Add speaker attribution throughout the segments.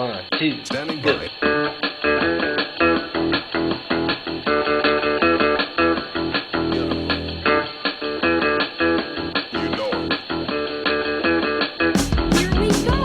Speaker 1: 1, 2,
Speaker 2: Standing
Speaker 1: go.
Speaker 2: by. You know it.
Speaker 3: Here we go.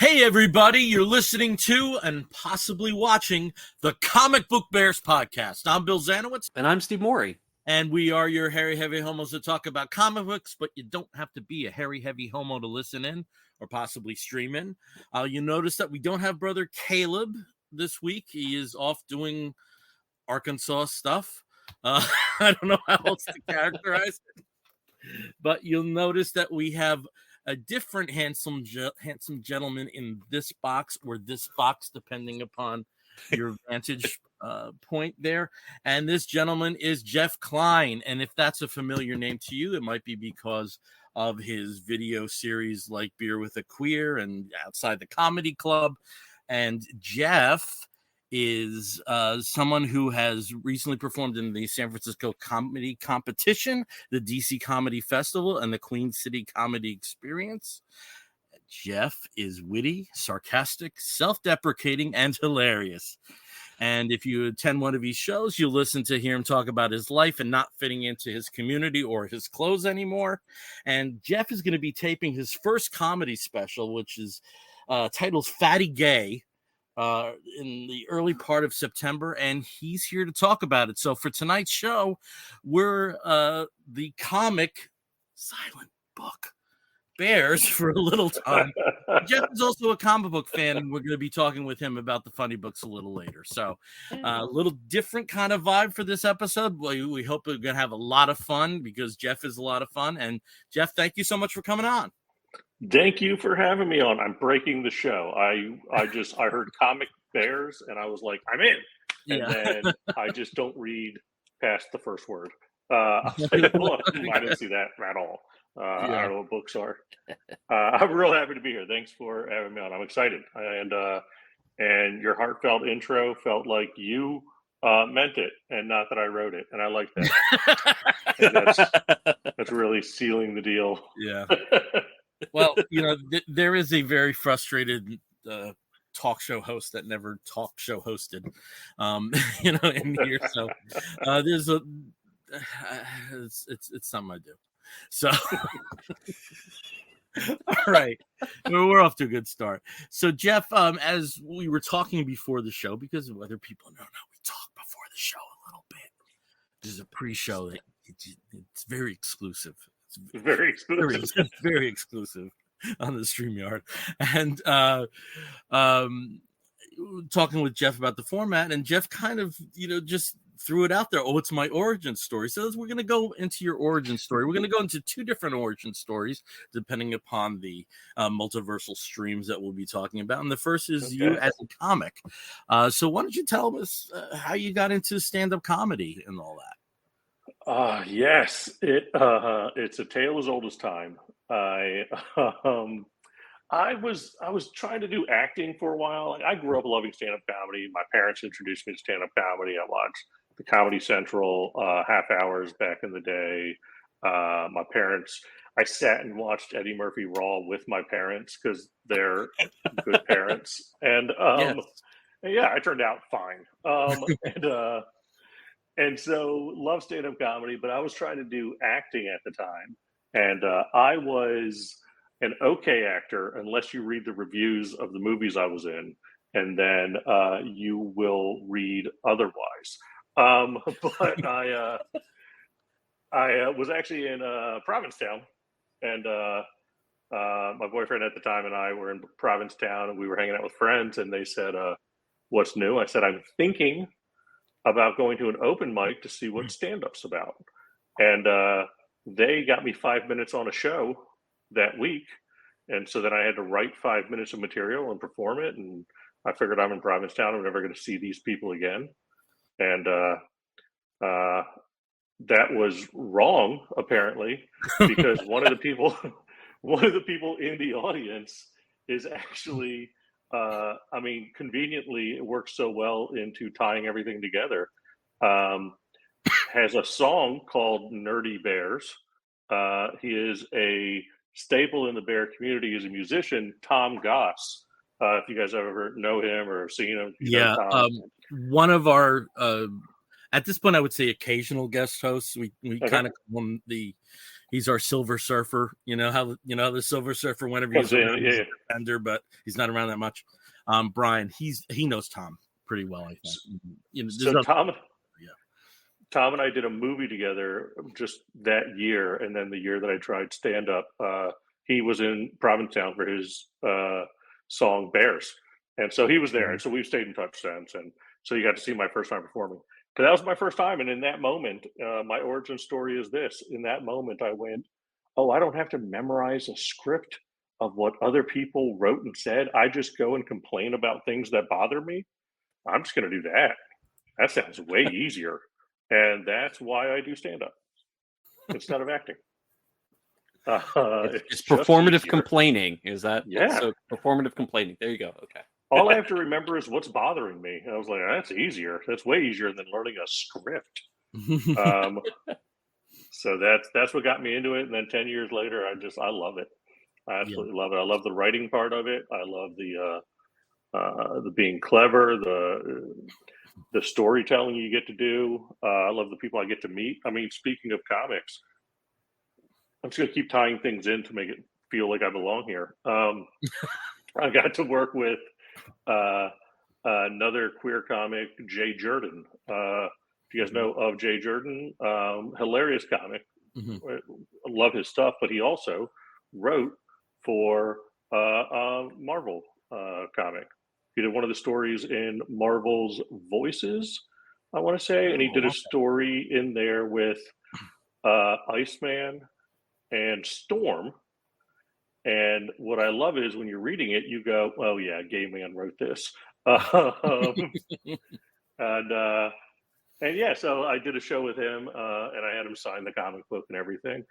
Speaker 4: Hey everybody, you're listening to and possibly watching the Comic Book Bears podcast. I'm Bill Zanowitz,
Speaker 5: And I'm Steve Morey.
Speaker 4: and we are your hairy heavy homos that talk about comic books, but you don't have to be a hairy heavy homo to listen in or possibly stream in. You notice that we don't have brother Caleb this week. He is off doing Arkansas stuff. I don't know how else to characterize it, but you'll notice that we have a different handsome gentleman in this box or this box, depending upon your vantage point there. And this gentleman is Jeff Klein. And if that's a familiar name to you, it might be because of his video series like Beer with a Queer and Outside the Comedy Club. And Jeff is someone who has recently performed in the San Francisco Comedy Competition, the DC Comedy Festival, and the Queen City Comedy Experience. Jeff is witty, sarcastic, self-deprecating, and hilarious. And if you attend one of his shows, you'll listen to hear him talk about his life and not fitting into his community or his clothes anymore. And Jeff is going to be taping his first comedy special, which is titled Fatty Gay, in the early part of September, and he's here to talk about it. So for tonight's show, we're the comic Silent Book Bears for a little time. Jeff is also a comic book fan, and we're going to be talking with him about the funny books a little later. So a little different kind of vibe for this episode. We hope we're going to have a lot of fun because Jeff is a lot of fun. And Jeff, thank you so much for coming on.
Speaker 6: Thank you for having me on. I'm breaking the show. I heard comic bears and I was like, I'm in. And then I just don't read past the first word. I didn't see that at all. I don't know what books are. I'm real happy to be here. Thanks for having me on. I'm excited. And your heartfelt intro felt like you meant it and not that I wrote it. And I like that. That's really sealing the deal.
Speaker 4: Yeah. Well, there is a very frustrated talk show host that never talk show hosted, in here. So there's it's something I do. So, all right, we're off to a good start. So, Jeff, as we were talking before the show, because other people don't know, we talk before the show a little bit. There's a pre-show that it's very exclusive.
Speaker 6: It's very exclusive.
Speaker 4: Very exclusive on the StreamYard. And talking with Jeff about the format, and Jeff kind of, just threw it out there. Oh, it's my origin story. So we're going to go into your origin story. We're going to go into two different origin stories, depending upon the multiversal streams that we'll be talking about. And the first is you as a comic. So why don't you tell us how you got into stand-up comedy and all that?
Speaker 6: Yes, it's a tale as old as time. I was trying to do acting for a while. I grew up loving stand-up comedy. My parents introduced me to stand-up comedy. I watched the Comedy Central half hours back in the day. I sat and watched Eddie Murphy Raw with my parents because they're good parents. And I turned out fine. And so love stand-up comedy, but I was trying to do acting at the time. And I was an okay actor unless you read the reviews of the movies I was in, and then you will read otherwise. But I was actually in Provincetown, and my boyfriend at the time and I were in Provincetown, and we were hanging out with friends, and they said, what's new? I said, I'm thinking about going to an open mic to see what stand-up's about. And they got me 5 minutes on a show that week. And so then I had to write 5 minutes of material and perform it. And I figured I'm in Provincetown. I'm never going to see these people again. And that was wrong, apparently, because one of the people in the audience is actually, conveniently, it works so well into tying everything together. Has a song called Nerdy Bears. He is a staple in the bear community as a musician, Tom Goss. If you guys ever know him or seen him,
Speaker 4: one of our at this point I would say occasional guest hosts. We kind of call him he's our Silver Surfer. You know how the Silver Surfer whenever he's around, he's a defender, but he's not around that much. Brian, he knows Tom pretty well, I think.
Speaker 6: So Tom and I did a movie together just that year, and then the year that I tried stand-up, he was in Provincetown for his song Bears. And so he was there, and so we've stayed in touch since. And so you got to see my first time performing. But that was my first time, and in that moment, my origin story is this. In that moment, I went, oh, I don't have to memorize a script of what other people wrote and said. I just go and complain about things that bother me. I'm just going to do that. That sounds way easier. And that's why I do stand-up instead of acting.
Speaker 1: It's performative complaining. Is that?
Speaker 6: Yeah.
Speaker 1: So performative complaining. There you go. Okay.
Speaker 6: All I have to remember is what's bothering me. And I was like, that's easier. That's way easier than learning a script. So that's what got me into it. And then 10 years later, I love it. I absolutely love it. I love the writing part of it. I love the being clever, the storytelling you get to do. I love the people I get to meet. I mean, speaking of comics, I'm just going to keep tying things in to make it feel like I belong here. I got to work with another queer comic, Jay Jordan. If you guys know of Jay Jordan, hilarious comic. I love his stuff, but he also wrote for a Marvel comic. He did one of the stories in Marvel's Voices, I want to say, and he did a story in there with Iceman and Storm. And what I love is when you're reading it, you go, "Oh yeah, gay man wrote this." And yeah, so I did a show with him, and I had him sign the comic book and everything.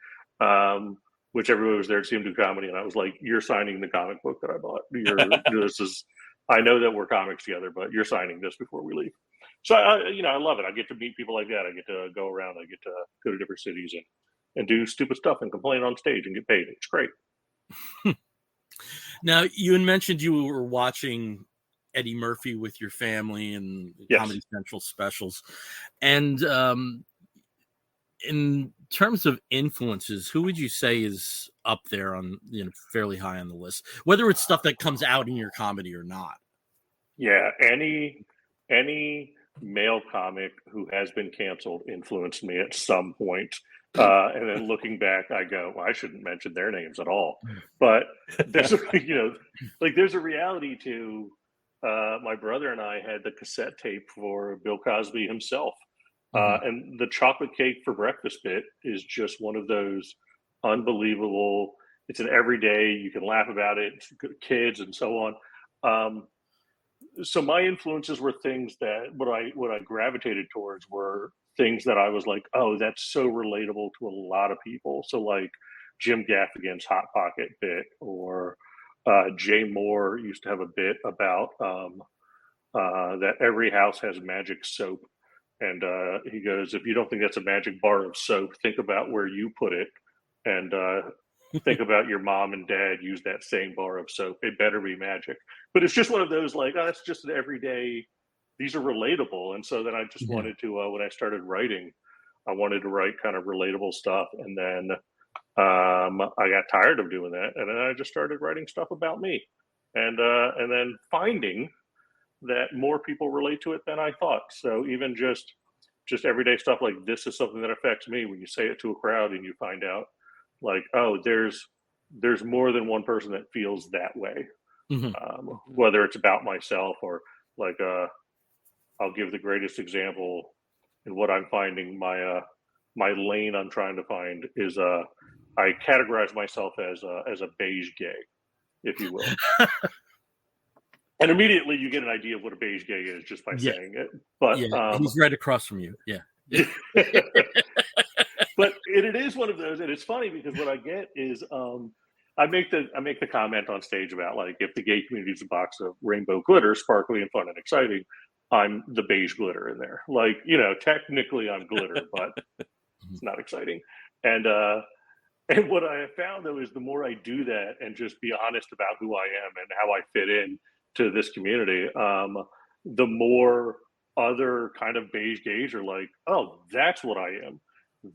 Speaker 6: Which everybody was there to see him do comedy, and I was like, "You're signing the comic book that I bought. This is." I know that we're comics together, but you're signing this before we leave. So I love it. I get to meet people like that. I get to go around. I get to go to different cities and do stupid stuff and complain on stage and get paid. It's great.
Speaker 4: Now, you had mentioned you were watching Eddie Murphy with your family and Comedy Central specials. And in terms of influences, who would you say is up there on, fairly high on the list, whether it's stuff that comes out in your comedy or not?
Speaker 6: Yeah, any male comic who has been canceled influenced me at some point. And then looking back, I go, well, I shouldn't mention their names at all. But there's there's a reality to my brother and I had the cassette tape for Bill Cosby himself. And the chocolate cake for breakfast bit is just one of those unbelievable. It's an everyday, you can laugh about it, kids and so on. So my influences were things that what I gravitated towards were things that I was like, oh, that's so relatable to a lot of people. So like Jim Gaffigan's Hot Pocket bit, or Jay Moore used to have a bit about that every house has magic soap. And he goes, if you don't think that's a magic bar of soap, think about where you put it. And think about your mom and dad use that same bar of soap. It better be magic. But it's just one of those like, oh, that's just an everyday, these are relatable. And so then I just wanted to, when I started writing, I wanted to write kind of relatable stuff. And then I got tired of doing that. And then I just started writing stuff about me. And then finding that more people relate to it than I thought. So even just everyday stuff like this is something that affects me. When you say it to a crowd and you find out like, oh, there's more than one person that feels that way. Whether it's about myself or Like, I'll give the greatest example in what I'm finding. My lane I'm trying to find is I categorize myself as a beige gay, if you will. And immediately you get an idea of what a beige gay is just by saying it. But
Speaker 4: he's right across from you. Yeah.
Speaker 6: But it is one of those, and it's funny because what I get is I make the comment on stage about, like, if the gay community is a box of rainbow glitter, sparkly and fun and exciting, I'm the beige glitter in there. Like, technically I'm glitter, but it's not exciting. And what I have found, though, is the more I do that and just be honest about who I am and how I fit in to this community, the more other kind of beige gays are like, oh, that's what I am.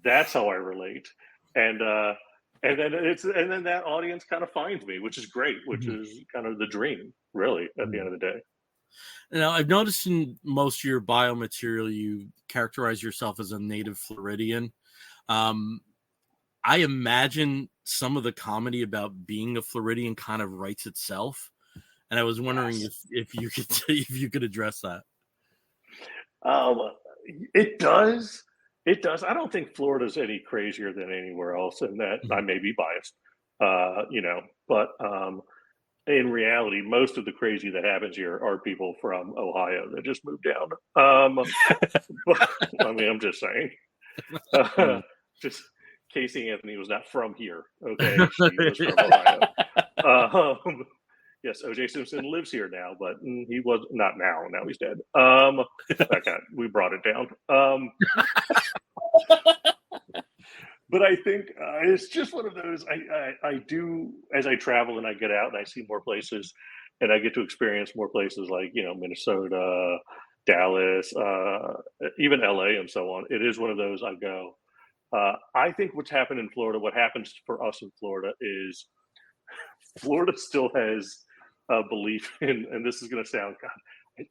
Speaker 6: That's how I relate. And then that audience kind of finds me, which is great, which is kind of the dream, really, at the end of the day.
Speaker 4: Now, I've noticed in most of your biomaterial, you characterize yourself as a native Floridian. I imagine some of the comedy about being a Floridian kind of writes itself, and I was wondering if you could address that.
Speaker 6: It does. It does. I don't think Florida's any crazier than anywhere else, and that I may be biased, but in reality, most of the crazy that happens here are people from Ohio that just moved down. But, I mean, I'm just saying. Just Casey Anthony was not from here. Okay, she was from Ohio. Yes, O.J. Simpson lives here now, but he was not now. Now he's dead. We brought it down. But I think it's just one of those. I do, as I travel and I get out and I see more places, and I get to experience more places like Minnesota, Dallas, even LA, and so on. It is one of those. I go. I think what's happened in Florida, what happens for us in Florida is Florida still has a belief in, and this is going to sound, God,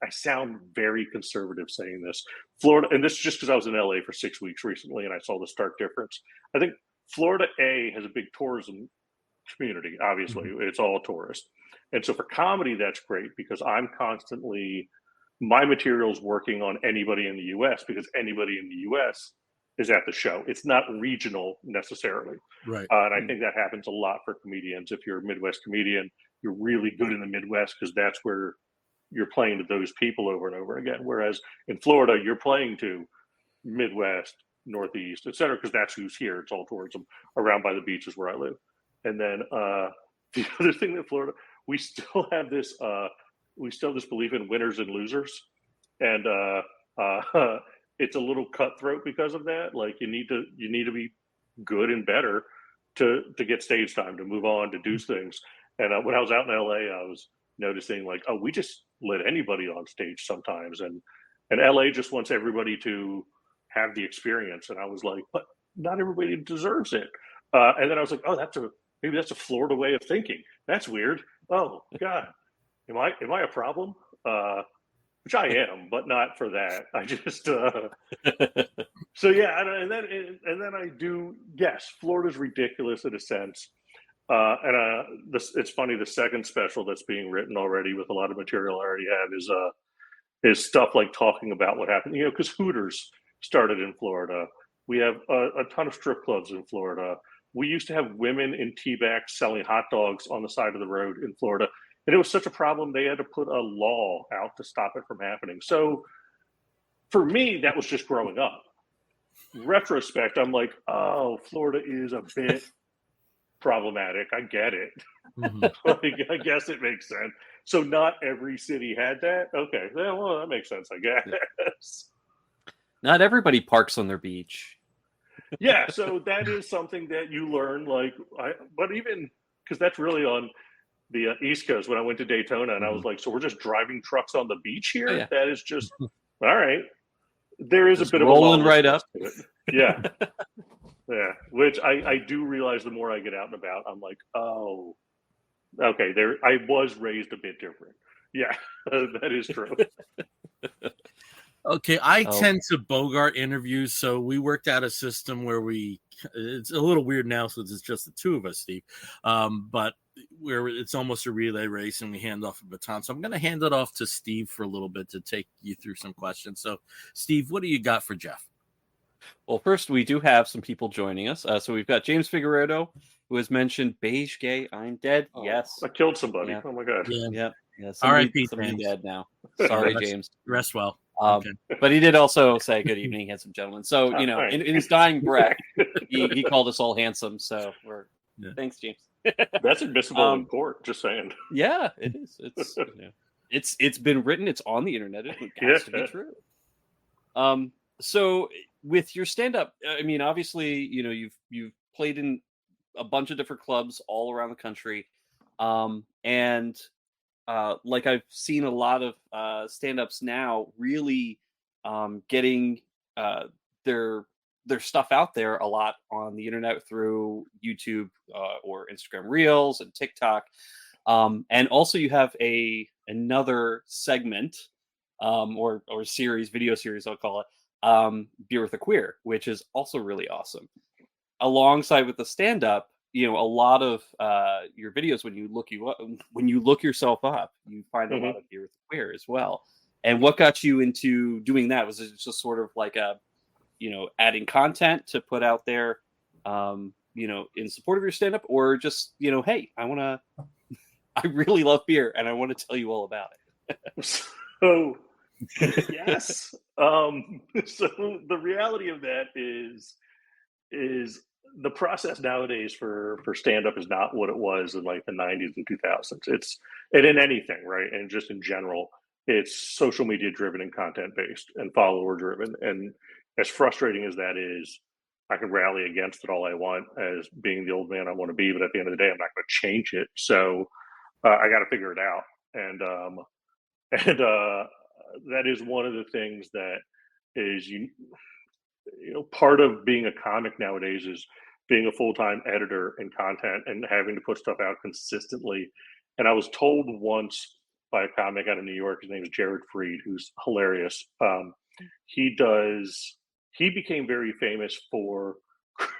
Speaker 6: I sound very conservative saying this. Florida, and this is just because I was in LA for 6 weeks recently and I saw the stark difference. I think Florida has a big tourism community. Obviously, it's all tourists. And so for comedy, that's great because I'm constantly, my material's working on anybody in the US because anybody in the US is at the show. It's not regional necessarily.
Speaker 4: Right.
Speaker 6: And I think that happens a lot for comedians. If you're a Midwest comedian, you're really good in the Midwest because that's where you're playing to those people over and over again. Whereas in Florida, you're playing to Midwest, Northeast, et cetera, because that's who's here. It's all tourism around by the beaches where I live. And then the other thing that Florida, we still have this belief in winners and losers. And it's a little cutthroat because of that. Like you need to be good and better to get stage time, to move on, to do things. And when I was out in LA, I was noticing like, oh, we just let anybody on stage sometimes. And LA just wants everybody to have the experience. And I was like, but not everybody deserves it. And then I was like, oh, maybe that's a Florida way of thinking. That's weird. Oh God, am I a problem? Which I am, but not for that. I just so yeah, and then I do. Yes, Florida's ridiculous in a sense, it's funny. The second special that's being written already with a lot of material I already have is stuff like talking about what happened. Because Hooters started in Florida. We have a ton of strip clubs in Florida. We used to have women in tea bags selling hot dogs on the side of the road in Florida. And it was such a problem, they had to put a law out to stop it from happening. So for me, that was just growing up. Retrospect, I'm like, oh, Florida is a bit problematic. I get it. I guess it makes sense. So not every city had that? Okay, well, that makes sense, I guess.
Speaker 1: Not everybody parks on their beach.
Speaker 6: Yeah, so that is something that you learn, but even, because that's really on the East Coast when I went to Daytona, and I was like, so we're just driving trucks on the beach here? Yeah. That is just, all right. There is just a bit
Speaker 1: rolling
Speaker 6: of a
Speaker 1: right up.
Speaker 6: To it. Yeah. Yeah. Which I do realize the more I get out and about, I'm like, oh, okay, I was raised a bit different. Yeah, that is true.
Speaker 4: Okay, I tend to bogart interviews, so we worked out a system where it's a little weird now since it's just the two of us, Steve. But where it's almost a relay race and we hand off a baton. So I'm going to hand it off to Steve for a little bit to take you through some questions. So, Steve, what do you got for Jeff?
Speaker 1: Well, first, we do have some people joining us. So we've got James Figueredo, who has mentioned beige gay, I'm dead.
Speaker 6: Oh,
Speaker 1: yes.
Speaker 6: I killed somebody.
Speaker 1: Yeah.
Speaker 6: Oh my god.
Speaker 1: Yeah.
Speaker 4: R.I.P.
Speaker 1: Somebody
Speaker 4: James.
Speaker 1: dead now. Sorry,
Speaker 4: Rest-
Speaker 1: James.
Speaker 4: Rest well.
Speaker 1: Okay. But he did also say good evening, handsome gentlemen. So, you know, in his dying breath, he called us all handsome. So thanks, James.
Speaker 6: That's admissible in court, just saying.
Speaker 1: Yeah, it is. It's been written, it's on the internet, it has to be true. So with your stand-up, I mean, obviously, you know, you've played in a bunch of different clubs all around the country. And like I've seen a lot of stand-ups now really getting their stuff out there a lot on the internet through YouTube or Instagram Reels and TikTok. And also you have another segment or series, video series, I'll call it, Beer with a Queer, which is also really awesome. Alongside with the stand-up, you know, a lot of your videos, when you look yourself up, you find a lot of Beer with a Queer as well. And what got you into doing that? Was it just sort of like adding content to put out there, in support of your stand-up, or just, hey, I really love beer and I want to tell you all about it.
Speaker 6: So, yes. So the reality of that is the process nowadays for stand-up is not what it was in like the 90s and 2000s. And in anything, right? And just in general, it's social media driven and content based and follower driven. And as frustrating as that is, I can rally against it all I want as being the old man I want to be, but at the end of the day, I'm not going to change it. So I got to figure it out. And that is one of the things that is part of being a comic nowadays is being a full-time editor and content and having to put stuff out consistently. And I was told once by a comic out of New York, his name is Jared Freed, who's hilarious. He became very famous for,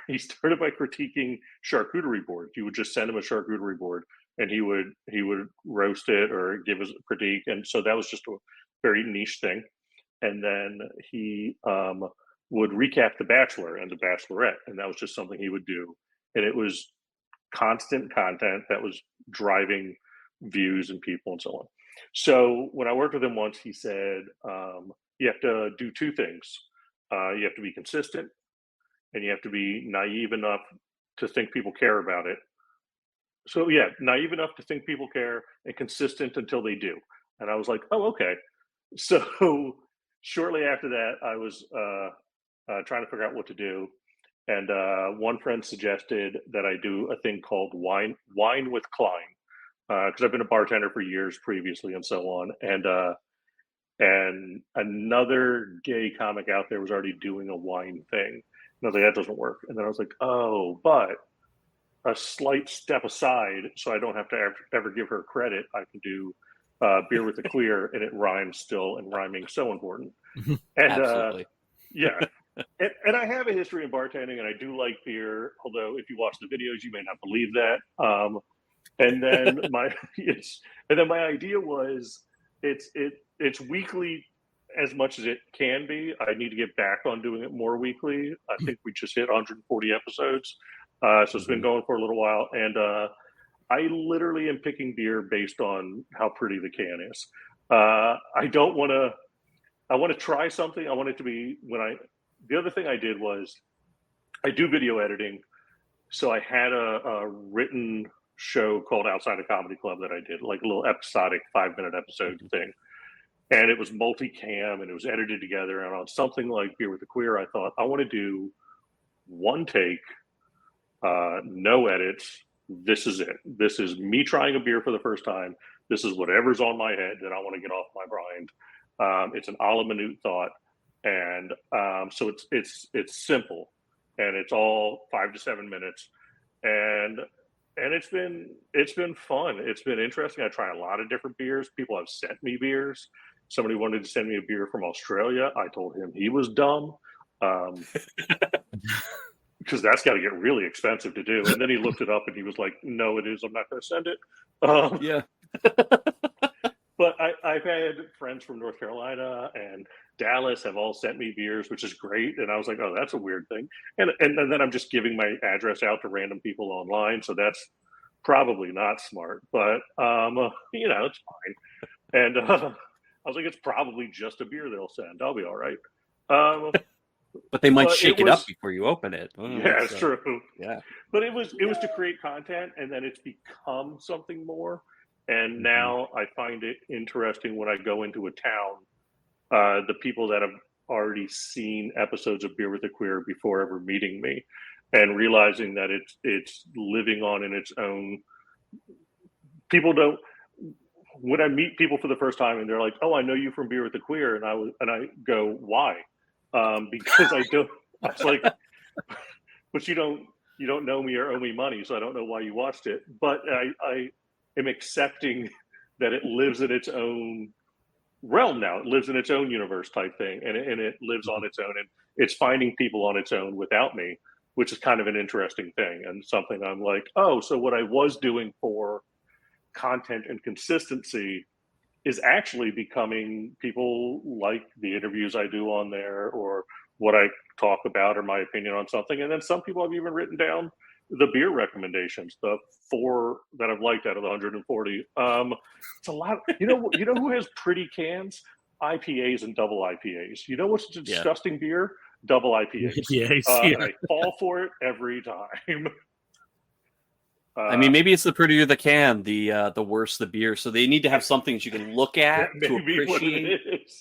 Speaker 6: he started by critiquing charcuterie boards. You would just send him a charcuterie board and he would roast it or give us a critique. And so that was just a very niche thing. And then he would recap The Bachelor and The Bachelorette, and that was just something he would do. And it was constant content that was driving views and people and so on. So when I worked with him once, he said, you have to do two things. You have to be consistent, and you have to be naive enough to think people care about it. So yeah, naive enough to think people care and consistent until they do. And I was like, oh, okay. So shortly after that, I was trying to figure out what to do. And one friend suggested that I do a thing called Wine with Klein, because I've been a bartender for years previously and so on. And another gay comic out there was already doing a wine thing. And I was like, that doesn't work. And then I was like, oh, but a slight step aside, so I don't have to ever give her credit, I can do Beer with a Queer, and it rhymes still, and rhyming so important. And
Speaker 1: absolutely.
Speaker 6: Yeah. And I have a history in bartending, and I do like beer, although if you watch the videos, you may not believe that. And then my idea was it's weekly as much as it can be. I need to get back on doing it more weekly. I think we just hit 140 episodes. So it's been going for a little while. And I literally am picking beer based on how pretty the can is. I want to try something. I want it to be the other thing I did was I do video editing. So I had a written show called Outside of Comedy Club that I did, like a little episodic 5-minute episode thing. And it was multicam and it was edited together. And on something like Beer with a Queer, I thought, I want to do one take, no edits. This is it. This is me trying a beer for the first time. This is whatever's on my head that I want to get off my mind. It's an a la minute thought. And so it's simple, and it's all 5 to 7 minutes. And it's been fun. It's been interesting. I try a lot of different beers. People have sent me beers. Somebody wanted to send me a beer from Australia. I told him he was dumb. because that's got to get really expensive to do. And then he looked it up and he was like, no, it is. I'm not going to send it.
Speaker 1: Yeah.
Speaker 6: But I've had friends from North Carolina and Dallas have all sent me beers, which is great. And I was like, oh, that's a weird thing. And then I'm just giving my address out to random people online. So that's probably not smart, but it's fine. And I was like, it's probably just a beer they'll send. I'll be all right.
Speaker 1: But they might shake it up before you open it.
Speaker 6: Yeah, it's true.
Speaker 1: Yeah.
Speaker 6: But it was to create content, and then it's become something more. And now I find it interesting when I go into a town, the people that have already seen episodes of Beer with a Queer before ever meeting me, and realizing that it's living on in its own. People don't. When I meet people for the first time and they're like, "Oh, I know you from Beer with the Queer," and I go, "Why?" Because I don't. I was like, "But you don't know me or owe me money, so I don't know why you watched it." But I am accepting that it lives in its own realm now. It lives in its own universe type thing, and it lives on its own, and it's finding people on its own without me, which is kind of an interesting thing and something I'm like, oh, so what I was doing for content and consistency is actually becoming people like the interviews I do on there or what I talk about or my opinion on something. And then some people have even written down the beer recommendations, the 4 that I've liked out of the 140. It's a lot. You know who has pretty cans? IPAs and double IPAs. You know what's a disgusting beer? Double IPAs. And I fall for it every time.
Speaker 1: I mean, maybe it's the prettier the can, the worse the beer. So they need to have something that you can look at to appreciate.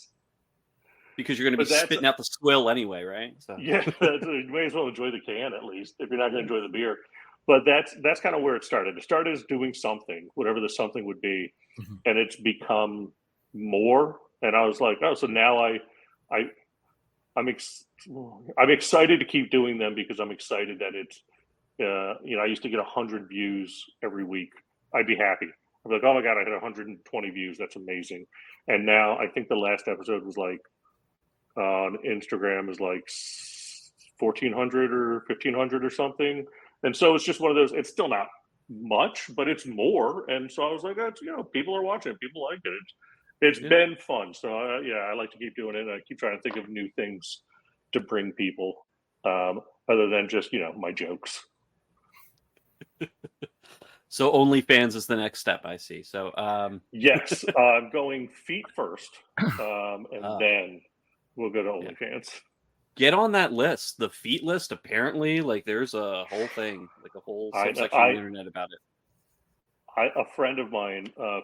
Speaker 1: Because you're going to be spitting out the swill anyway, right? So.
Speaker 6: Yeah, you may as well enjoy the can at least if you're not going to enjoy the beer. But that's kind of where it started. It started as doing something, whatever the something would be, and it's become more. And I was like, oh, so now I'm excited to keep doing them because I'm excited that it's. I used to get 100 views every week. I'd be happy. I'm like, oh my god, I had 120 views. That's amazing. And now I think the last episode was like on Instagram is like 1,400 or 1,500 or something. And so it's just one of those. It's still not much, but it's more. And so I was like, that's people are watching. People like it. It's been fun. So I like to keep doing it. I keep trying to think of new things to bring people, other than just my jokes.
Speaker 1: So OnlyFans is the next step, I see. So
Speaker 6: yes, I'm going feet first, and then we'll go to OnlyFans.
Speaker 1: Get on that list, the feet list. Apparently, like there's a whole thing, like a whole subsection on the internet about it.
Speaker 6: A friend of mine, a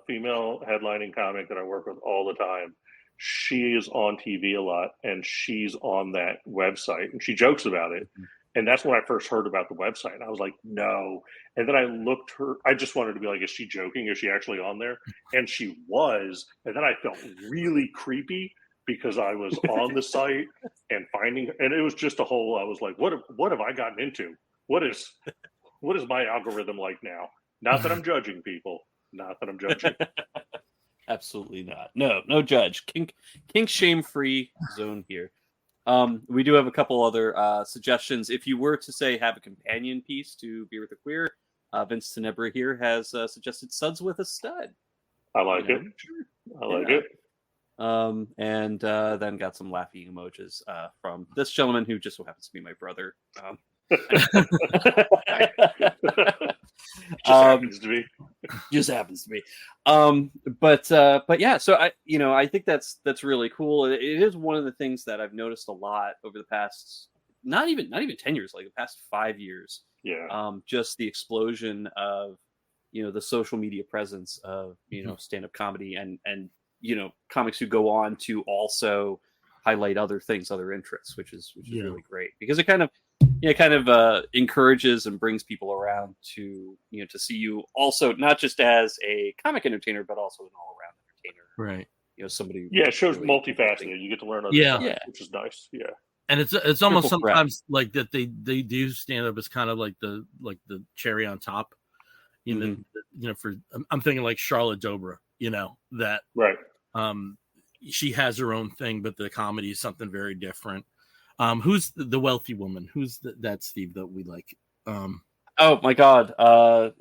Speaker 6: female headlining comic that I work with all the time, she is on TV a lot, and she's on that website, and she jokes about it. And that's when I first heard about the website. And I was like, no. And then I looked her. I just wanted to be like, is she joking? Is she actually on there? And she was. And then I felt really creepy because I was on the site and finding. And it was just a whole. I was like, what have I gotten into? What is my algorithm like now? Not that I'm judging people. Not that I'm judging.
Speaker 1: Absolutely not. No judge. Kink shame free zone here. We do have a couple other suggestions. If you were to say have a companion piece to Beer with a Queer, Vince Tenebra here has suggested Suds with a Stud.
Speaker 6: I like it. I like it.
Speaker 1: And then got some laughing emojis from this gentleman who just so happens to be my brother. Just happens to be. But yeah, so I think that's really cool. It is one of the things that I've noticed a lot over the past not even 10 years, like the past 5 years.
Speaker 6: Yeah.
Speaker 1: Just the explosion of the social media presence of stand-up comedy and comics who go on to also highlight other things, other interests, which is really great because it kind of encourages and brings people around to see you also not just as a comic entertainer but also an all-around entertainer,
Speaker 4: right?
Speaker 1: Somebody
Speaker 6: it shows really multifaceted. You get to learn other stuff, which is nice.
Speaker 4: And it's almost sometimes like that they do stand up as kind of like the cherry on top, for I'm thinking like Charlotte Dobra, that
Speaker 6: right.
Speaker 4: She has her own thing, but the comedy is something very different. Who's the wealthy woman? Who's that Steve that we like?
Speaker 1: Oh my God,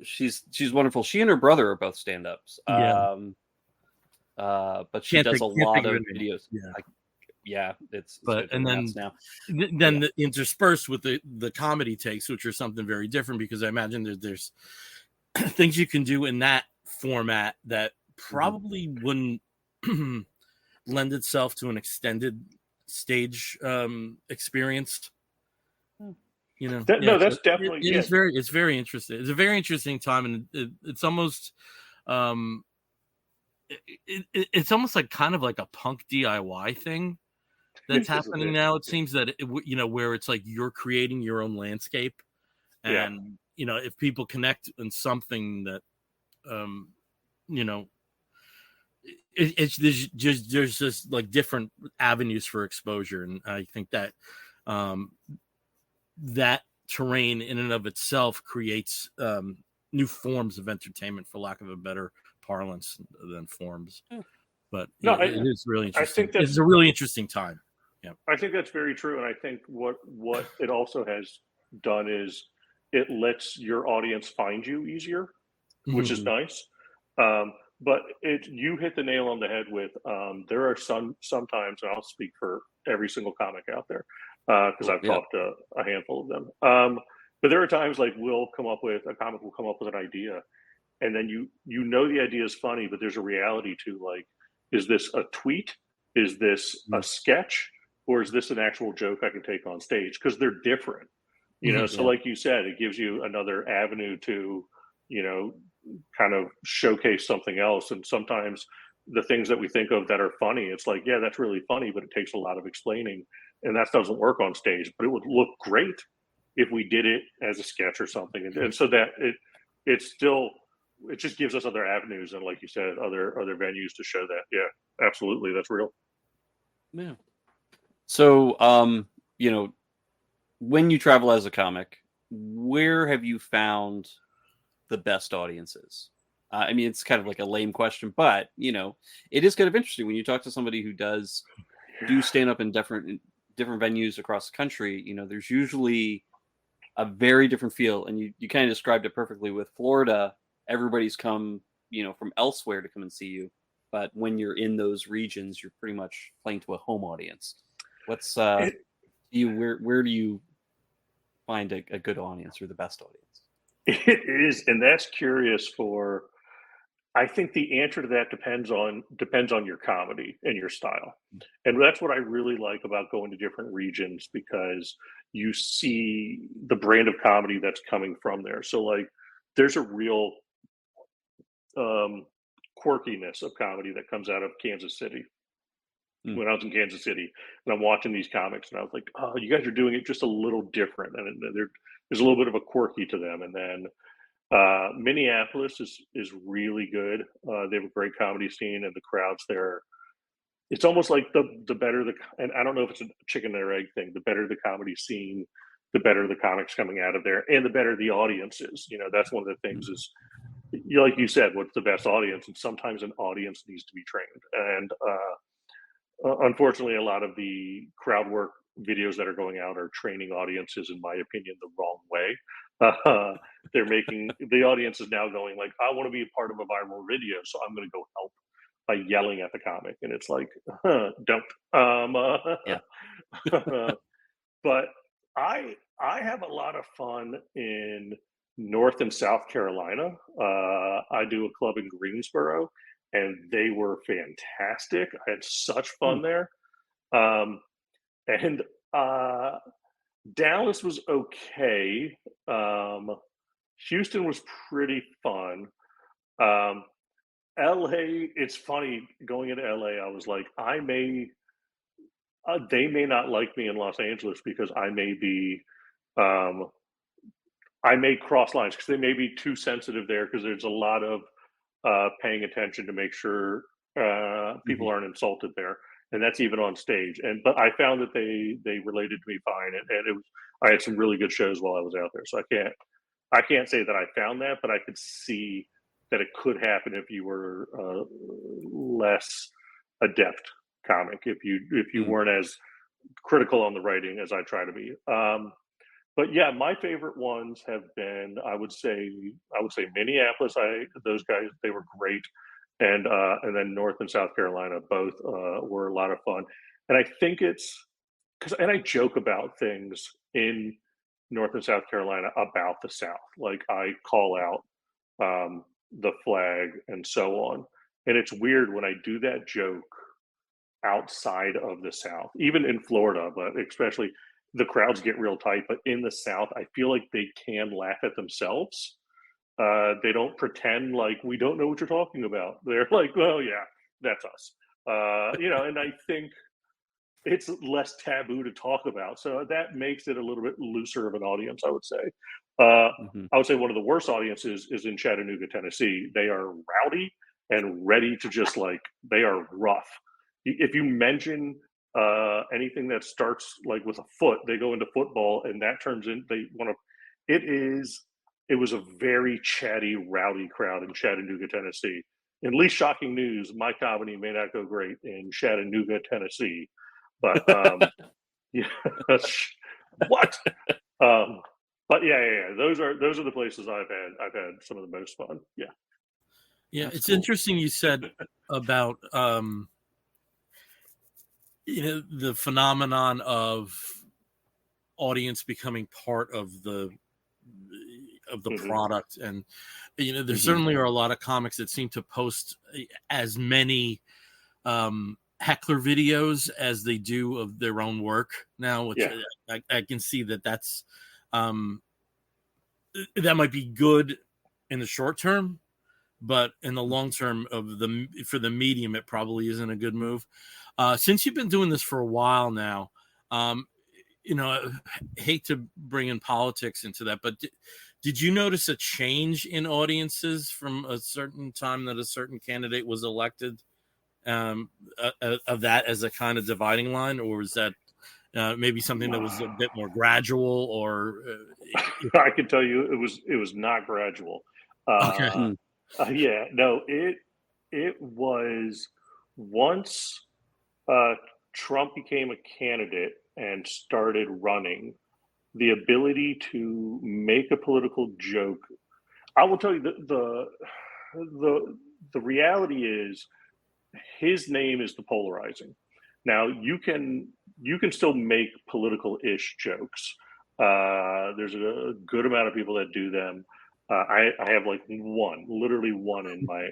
Speaker 1: she's wonderful. She and her brother are both stand-ups.
Speaker 4: Yeah.
Speaker 1: But she does a lot of videos.
Speaker 4: Yeah.
Speaker 1: It's
Speaker 4: but
Speaker 1: and
Speaker 4: then
Speaker 1: now.
Speaker 4: Interspersed with the comedy takes, which are something very different, because I imagine there's things you can do in that format that probably wouldn't lend itself to an extended stage experience. You know,
Speaker 6: no, that's definitely
Speaker 4: it's very interesting. It's a very interesting time, and it's almost it's almost like kind of like a punk DIY thing that's happening now. It seems that where it's like you're creating your own landscape, and if people connect in something that there's just like different avenues for exposure, and I think that that terrain in and of itself creates new forms of entertainment, for lack of a better parlance than forms. But it is really interesting. I think it's a really interesting time. Yeah,
Speaker 6: I think that's very true, and I think what it also has done is it lets your audience find you easier, which is nice. But you hit the nail on the head with there are sometimes, and I'll speak for every single comic out there because I've talked to a handful of them. But there are times like a comic will come up with an idea, and then you know the idea is funny, but there's a reality to, like, is this a tweet? Is this a sketch? Or is this an actual joke I can take on stage? Because they're different, So like you said, it gives you another avenue to, kind of showcase something else. And sometimes the things that we think of that are funny, it's like, yeah, that's really funny, but it takes a lot of explaining, and that doesn't work on stage. But it would look great if we did it as a sketch or something. And so that it just gives us other avenues, and like you said, other venues to show that. Yeah, absolutely, that's real.
Speaker 1: Yeah. So, when you travel as a comic, where have you found the best audiences? I mean, it's kind of like a lame question, but it is kind of interesting when you talk to somebody who does stand up in different venues across the country. There's usually a very different feel, and you kind of described it perfectly with Florida. Everybody's come, from elsewhere to come and see you, but when you're in those regions, you're pretty much playing to a home audience. What's where do you find a good audience or the best audience?
Speaker 6: It is, and that's curious. I think the answer to that depends on your comedy and your style, and that's what I really like about going to different regions, because you see the brand of comedy that's coming from there. So, like, there's a real quirkiness of comedy that comes out of Kansas City. When I was in Kansas City and I'm watching these comics, and I was like, oh, you guys are doing it just a little different. And there's a little bit of a quirky to them. And then Minneapolis is really good. They have a great comedy scene, and the crowds there, it's almost like the better and I don't know if it's a chicken or egg thing, the better the comedy scene, the better the comics coming out of there, and the better the audience is. That's one of the things is, like you said, what's the best audience? And sometimes an audience needs to be trained. And unfortunately, a lot of the crowd work videos that are going out are training audiences, in my opinion, the wrong way. They're making the audience is now going like, I want to be a part of a viral video, so I'm going to go help by yelling at the comic, and it's like, don't. But I have a lot of fun in North and South Carolina. I do a club in Greensboro, and they were fantastic. I had such fun there. And Dallas was okay. Houston was pretty fun. LA, it's funny, going into LA, I was like, they may not like me in Los Angeles because I may cross lines, because they may be too sensitive there, because there's a lot of paying attention to make sure people aren't insulted there, and that's even on stage. But I found that they related to me fine, and I had some really good shows while I was out there. So I can't say that I found that, but I could see that it could happen if you were less adept comic, if you weren't as critical on the writing as I try to be. But yeah, my favorite ones have been, I would say Minneapolis. Those guys, they were great, and then North and South Carolina both were a lot of fun. And I think it's and I joke about things in North and South Carolina about the South, like I call out the flag and so on. And it's weird when I do that joke outside of the South, even in Florida, but especially the crowds get real tight. But in the South, I feel like they can laugh at themselves. They don't pretend like we don't know what you're talking about. They're like, well, yeah, that's us. And I think it's less taboo to talk about. So that makes it a little bit looser of an audience, I would say. I would say one of the worst audiences is in Chattanooga, Tennessee. They are rowdy and ready to just they are rough. If you mention anything that starts like with a foot, they go into football, and that turns in, they want to, it was a very chatty, rowdy crowd in Chattanooga, Tennessee. In least shocking news, my comedy may not go great in Chattanooga, Tennessee, but yeah, what? But yeah. Those are the places I've had some of the most fun. Yeah.
Speaker 4: Yeah, it's cool. Interesting you said about the phenomenon of audience becoming part of the product, and there certainly are a lot of comics that seem to post as many heckler videos as they do of their own work now, which I can see that's that might be good in the short term, but in the long term for the medium, it probably isn't a good move. Since you've been doing this for a while now, I hate to bring in politics into that, but did you notice a change in audiences from a certain time that a certain candidate was elected, of that as a kind of dividing line, or was that maybe something that was a bit more gradual? Or
Speaker 6: I can tell you it was not gradual.
Speaker 4: Okay.
Speaker 6: Yeah, no, it was once Trump became a candidate and started running, the ability to make a political joke. I will tell you the reality is his name is the polarizing. Now you can still make political-ish jokes. There's a good amount of people that do them. I have literally one in my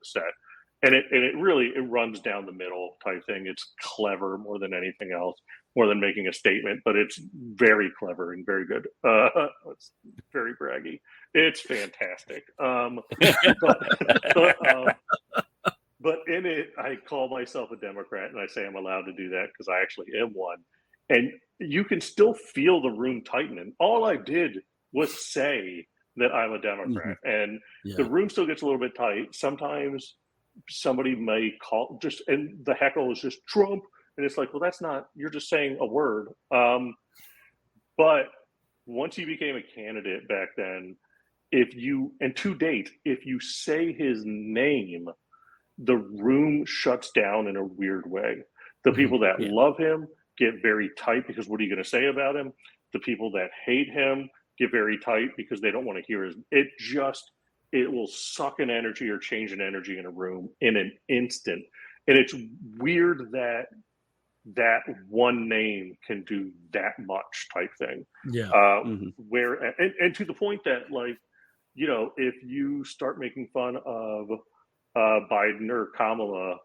Speaker 6: set, and it really runs down the middle type thing. It's clever more than anything else, more than making a statement, but it's very clever and very good. It's very braggy. It's fantastic. But in it, I call myself a Democrat, and I say I'm allowed to do that because I actually am one. And you can still feel the room tightening. All I did was say that I'm a Democrat, and the room still gets a little bit tight. Sometimes somebody may call and the heckle is just Trump, and it's like, well, that's not. You're just saying a word. But once he became a candidate back then, to date, if you say his name, the room shuts down in a weird way. The people that love him get very tight because what are you going to say about him? The people that hate him get very tight because they don't want to hear it will suck an energy or change an energy in a room in an instant. And it's weird that one name can do that much type thing. Where and to the point that if you start making fun of Biden or Kamala,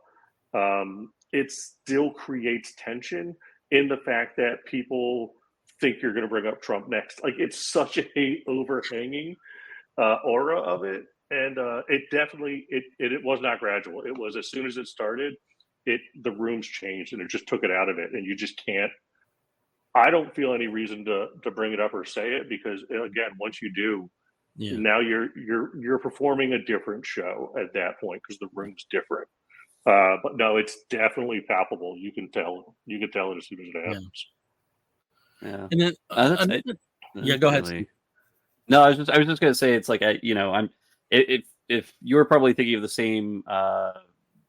Speaker 6: it still creates tension in the fact that people think you're going to bring up Trump next. Like, it's such a overhanging aura of it, and it definitely it was not gradual. It was as soon as it started, the rooms changed, and it just took it out of it, and you just can't. I don't feel any reason to bring it up or say it because again, once you do. Now you're performing a different show at that point because the room's different. But no, it's definitely palpable. You can tell it as soon as it happens.
Speaker 1: Yeah.
Speaker 4: And then, go ahead.
Speaker 1: Really... No, I was just gonna say it's like if you're probably thinking of the same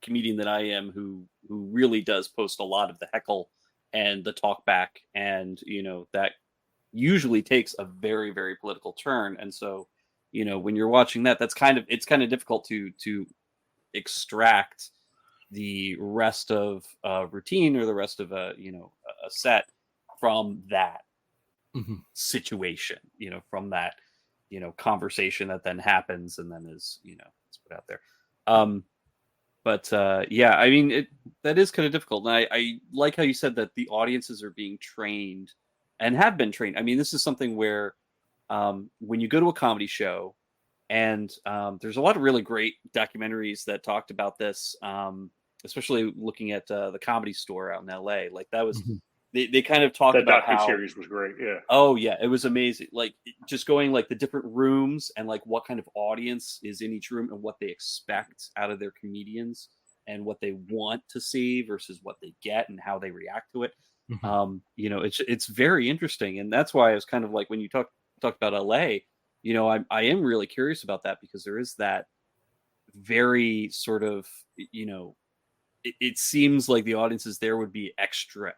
Speaker 1: comedian that I am who really does post a lot of the heckle and the talk back, and that usually takes a very, very political turn. And so when you're watching that, it's kind of difficult to extract the rest of routine or the rest of a set from that situation, from that conversation that then happens and then is it's put out there. But yeah, I mean, that is kind of difficult. And I like how you said that the audiences are being trained and have been trained. I mean, this is something where when you go to a comedy show, and there's a lot of really great documentaries that talked about this, especially looking at the Comedy Store out in LA. Like that was, they kind of talked about how
Speaker 6: series was great. Yeah.
Speaker 1: Oh yeah, it was amazing. Like just going like the different rooms and like what kind of audience is in each room and what they expect out of their comedians and what they want to see versus what they get and how they react to it. It's very interesting, and that's why I was kind of like when you talked about LA. I am really curious about that because there is that very sort of it seems like the audiences there would be extra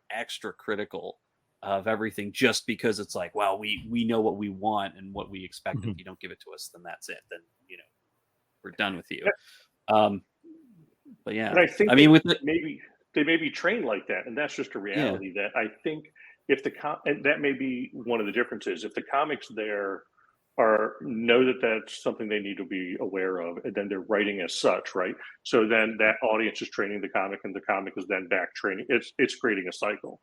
Speaker 1: critical of everything just because it's like, well, we know what we want and what we expect. If you don't give it to us, then that's it. Then we're done with you. But yeah,
Speaker 6: and I think maybe they may be trained like that, and that's just a reality. That I think if and that may be one of the differences. If the comics there know that that's something they need to be aware of, and then they're writing as such, right? So then that audience is training the comic, and the comic is then back training. It's creating a cycle.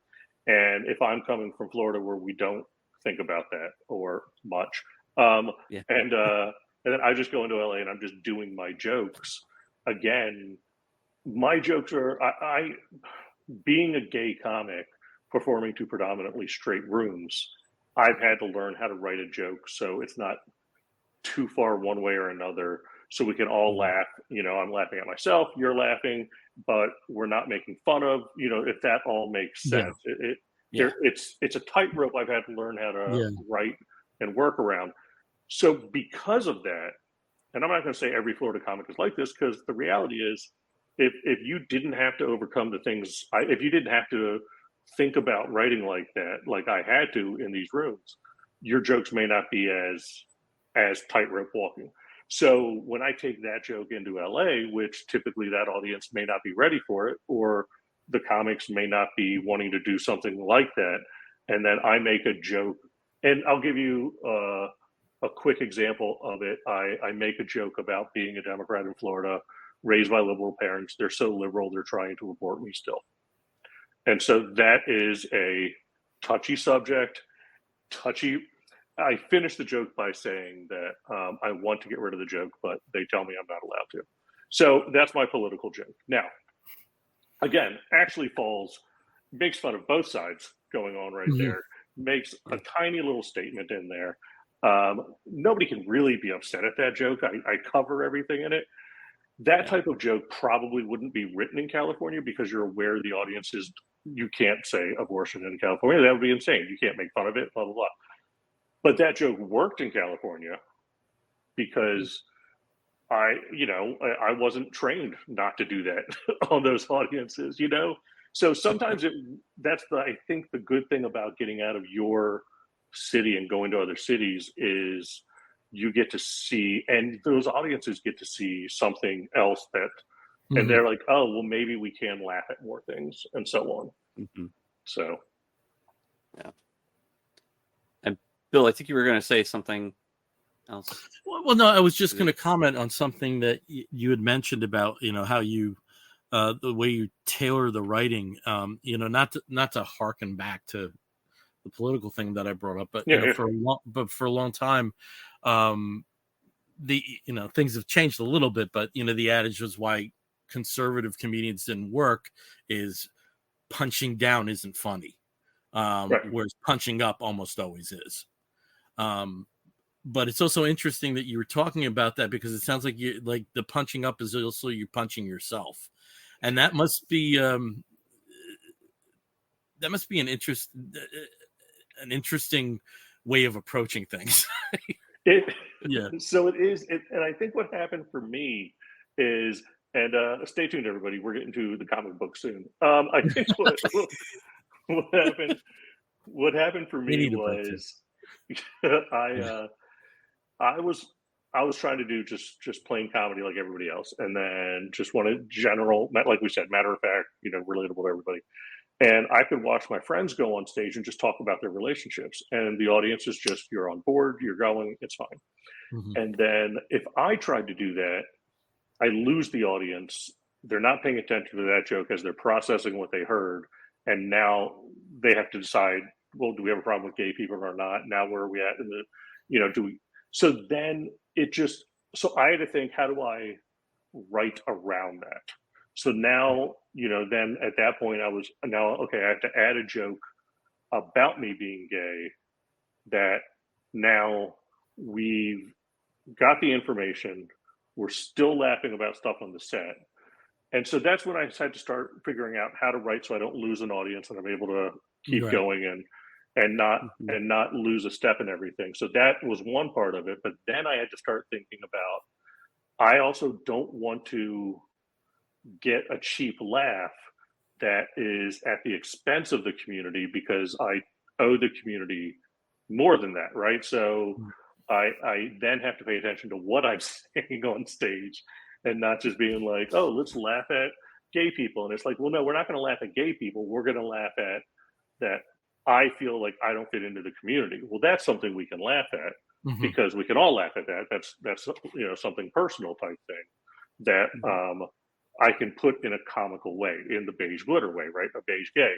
Speaker 6: And if I'm coming from Florida where we don't think about that or much, and then I just go into LA and I'm just doing my jokes again. My jokes are I being a gay comic performing to predominantly straight rooms. I've had to learn how to write a joke so it's not too far one way or another, so we can all laugh. I'm laughing at myself, you're laughing, but we're not making fun of, if that all makes sense. It's a tightrope I've had to learn how to write and work around. So because of that, and I'm not going to say every Florida comic is like this, because the reality is if you didn't have to overcome the things, if you didn't have to think about writing like that, like I had to in these rooms, your jokes may not be as tightrope walking. So when I take that joke into LA, which typically that audience may not be ready for it, or the comics may not be wanting to do something like that, and then I make a joke, and I'll give you a quick example of it. I make a joke about being a Democrat in Florida, raised by liberal parents. They're so liberal, they're trying to abort me still. And so that is a touchy subject, I finished the joke by saying that I want to get rid of the joke, but they tell me I'm not allowed to. So that's my political joke. Now, again, actually makes fun of both sides going on right there, makes a tiny little statement in there. Nobody can really be upset at that joke. I cover everything in it. That type of joke probably wouldn't be written in California because you're aware the audience is, you can't say abortion in California. That would be insane. You can't make fun of it, blah, blah, blah. But that joke worked in California because I wasn't trained not to do that on those audiences, So sometimes I think the good thing about getting out of your city and going to other cities is you get to see, and those audiences get to see something else that, and they're like, oh, well, maybe we can laugh at more things and so on. So.
Speaker 1: Yeah. And Bill, I think you were going to say something else.
Speaker 4: Well, no, I was just going to comment on something that you had mentioned about, how you, the way you tailor the writing, not to harken back to the political thing that I brought up, but for a long time, things have changed a little bit, but the adage was why conservative comedians didn't work is punching down isn't funny, whereas punching up almost always is. But it's also interesting that you were talking about that because it sounds like the punching up is also you punching yourself, and that must be an interesting way of approaching things.
Speaker 6: So it is, and I think what happened for me is, and stay tuned, everybody. We're getting to the comic book soon. I think what happened for
Speaker 4: We
Speaker 6: me
Speaker 4: need a break, too.
Speaker 6: was I was trying to do just plain comedy like everybody else, and then just wanted general, like we said, matter of fact, relatable to everybody. And I could watch my friends go on stage and just talk about their relationships, and the audience is just, you're on board, you're going, it's fine.
Speaker 4: Mhm.
Speaker 6: And then if I tried to do that, I lose the audience. They're not paying attention to that joke as they're processing what they heard, and now they have to decide, well, do we have a problem with gay people or not? Now where are we at in the, do we? So then so I had to think, how do I write around that? So now, then at that point I was okay, I have to add a joke about me being gay, that now we've got the information, we're still laughing about stuff on the set. And so that's when I had to start figuring out how to write so I don't lose an audience and I'm able to keep
Speaker 4: Right.
Speaker 6: going and not lose a step in everything. So that was one part of it. But then I had to start thinking about, I also don't want to get a cheap laugh that is at the expense of the community, because I owe the community more than that, right? So I then have to pay attention to what I'm saying on stage, and not just being like, oh, let's laugh at gay people. And it's like, well, no, we're not going to laugh at gay people. We're going to laugh at that I feel like I don't fit into the community. Well, that's something we can laugh at, because we can all laugh at that. That's something personal type thing that I can put in a comical way, in the beige glitter way, right? A beige gay.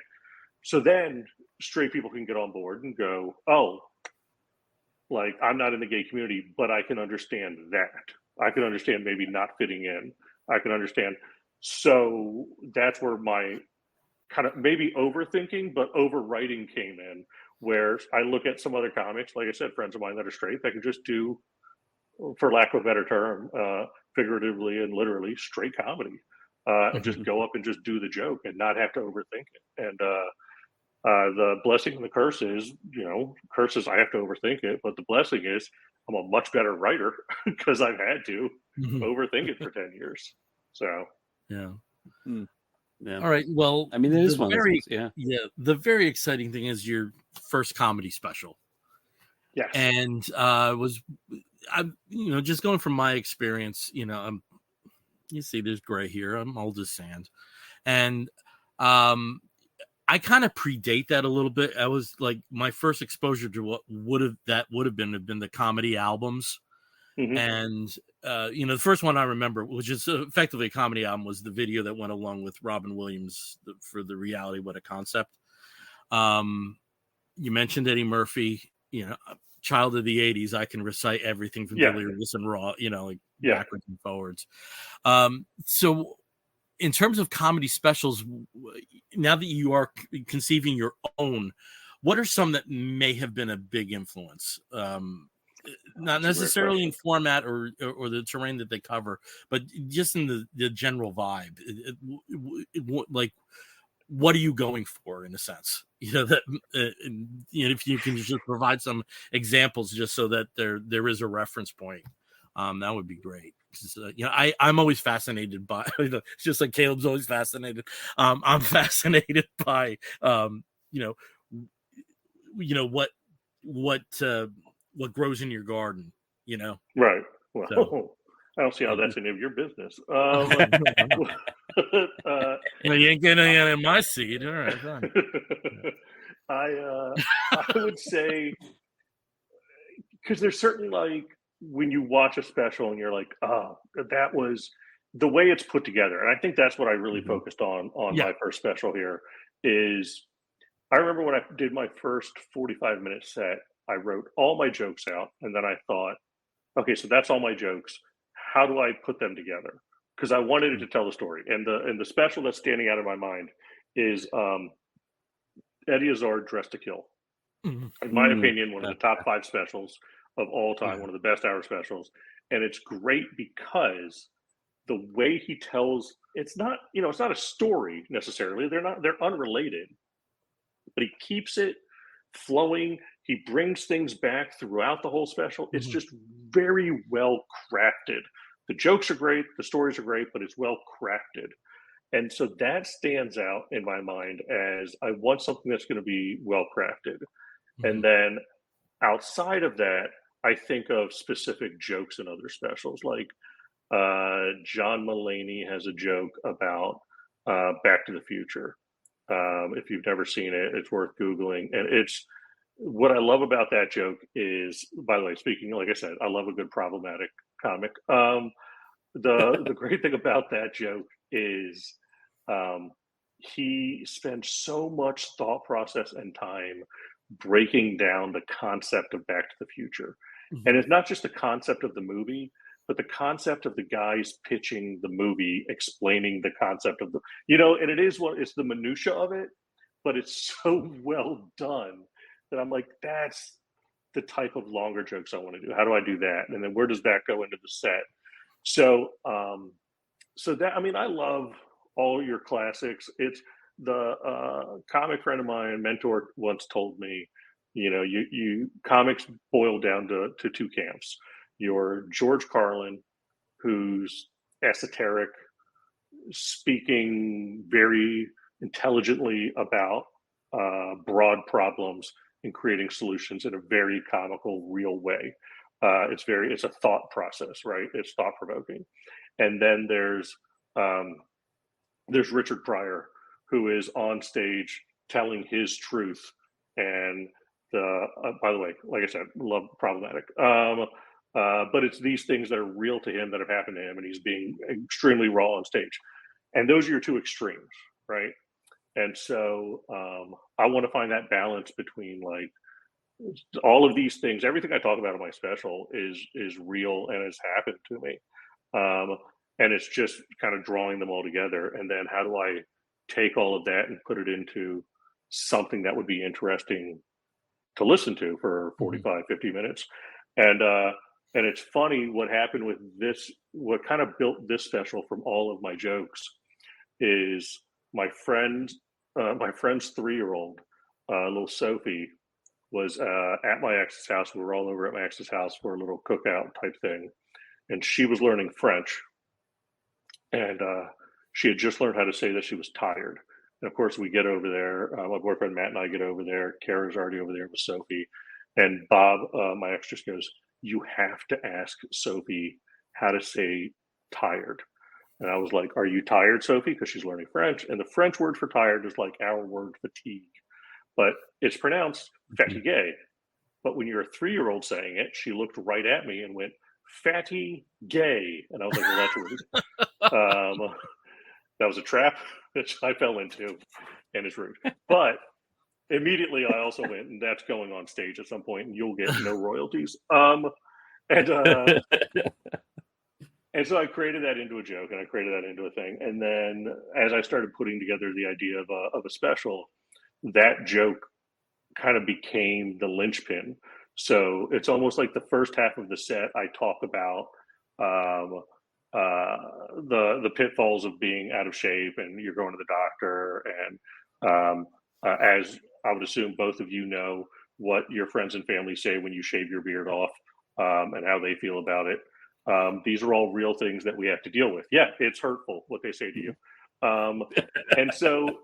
Speaker 6: So then straight people can get on board and go, oh, like, I'm not in the gay community, but I can understand that. I can understand maybe not fitting in. I can understand. So that's where my kind of maybe overthinking, but overwriting came in, where I look at some other comics, like I said, friends of mine that are straight, that can just do, for lack of a better term, figuratively and literally, straight comedy, and just go up and just do the joke and not have to overthink it. And the blessing and the curse is, curse is I have to overthink it, but the blessing is I'm a much better writer because I've had to overthink it for 10 years. So,
Speaker 4: yeah.
Speaker 1: Yeah.
Speaker 4: All right. Well,
Speaker 1: I mean, it is one of those things,
Speaker 4: yeah. The very exciting thing is your first comedy special.
Speaker 6: yes.
Speaker 4: And I'm just going from my experience, you see there's gray here. I'm old as sand. And I kind of predate that a little bit. I was like, my first exposure to what would have been the comedy albums. And the first one I remember, which is effectively a comedy album, was the video that went along with Robin Williams for the reality What a Concept. You mentioned Eddie Murphy, child of the 80s. I can recite everything from Delirious and Raw, backwards and forwards. So in terms of comedy specials, now that you are conceiving your own, what are some that may have been a big influence? Not necessarily in format or the terrain that they cover, but just in the general vibe. Like, what are you going for, in a sense? If you can just provide some examples, just so that there is a reference point, that would be great. I'm always fascinated by, just like Caleb's always fascinated. I'm fascinated by, what grows in your garden,
Speaker 6: Right. Well,
Speaker 4: so.
Speaker 6: I don't see how that's any of your business.
Speaker 4: You ain't getting any in my seed. All right, fine.
Speaker 6: I would say, because there's certain, like, when you watch a special and you're like, oh, that was the way it's put together. And I think that's what I really focused on my first special here. Is I remember when I did my first 45-minute set, I wrote all my jokes out, and then I thought, okay, so that's all my jokes. How do I put them together? Because I wanted it to tell the story. And the special that's standing out in my mind is Eddie Izzard, Dressed to Kill. In my opinion, one of the top 5 specials of all time, one of the best hour specials. And it's great because the way he tells, it's not a story necessarily. They're unrelated, but he keeps it flowing. He brings things back throughout the whole special. It's just very well crafted. The jokes are great, the stories are great, but it's well crafted. And so that stands out in my mind as I want something that's going to be well crafted. And then outside of that, I think of specific jokes in other specials. Like John Mulaney has a joke about Back to the Future. If you've never seen it, it's worth Googling. And it's what I love about that joke is, by the way, speaking, like I said, I love a good problematic comic. The great thing about that joke is he spends so much thought process and time breaking down the concept of Back to the Future. And it's not just the concept of the movie, but the concept of the guys pitching the movie, explaining the concept of the, and it's the minutia of it, but it's so well done that I'm like, that's the type of longer jokes I want to do. How do I do that? And then where does that go into the set? So, I love all your classics. It's the comic friend of mine, mentor, once told me, you comics boil down to two camps. Your George Carlin, who's esoteric, speaking very intelligently about broad problems and creating solutions in a very comical, real way. It's a thought process, right? It's thought provoking. And then there's Richard Pryor, who is on stage telling his truth. And by the way, like I said, love problematic. But it's these things that are real to him that have happened to him, and he's being extremely raw on stage. And those are your two extremes, right? And so I want to find that balance between like all of these things. Everything I talk about in my special is real and has happened to me. And it's just kind of drawing them all together. And then how do I take all of that and put it into something that would be interesting to listen to for 45, 50 minutes. And it's funny what happened with this, what kind of built this special from all of my jokes is my friend's 3-year-old, little Sophie, was at my ex's house. We were all over at my ex's house for a little cookout type thing. And she was learning French. And she had just learned how to say that she was tired. And of course, we get over there. My boyfriend Matt and I get over there. Kara's already over there with Sophie. And Bob, my ex, just goes, "You have to ask Sophie how to say tired." And I was like, "Are you tired, Sophie?" Because she's learning French. And the French word for tired is like our word fatigue. But it's pronounced fatigue. But when you're a 3-year-old saying it, she looked right at me and went, "Fatty gay." And I was like, "Well, that's rude." That was a trap that I fell into, and it's rude. But immediately I also went, and that's going on stage at some point, and you'll get no royalties. And so I created that into a joke, and I created that into a thing. And then as I started putting together the idea of a special, that joke kind of became the linchpin. So it's almost like the first half of the set, I talk about the pitfalls of being out of shape, and you're going to the doctor. And as I would assume both of you know what your friends and family say when you shave your beard off, and how they feel about it. These are all real things that we have to deal with. Yeah, it's hurtful what they say to you. And so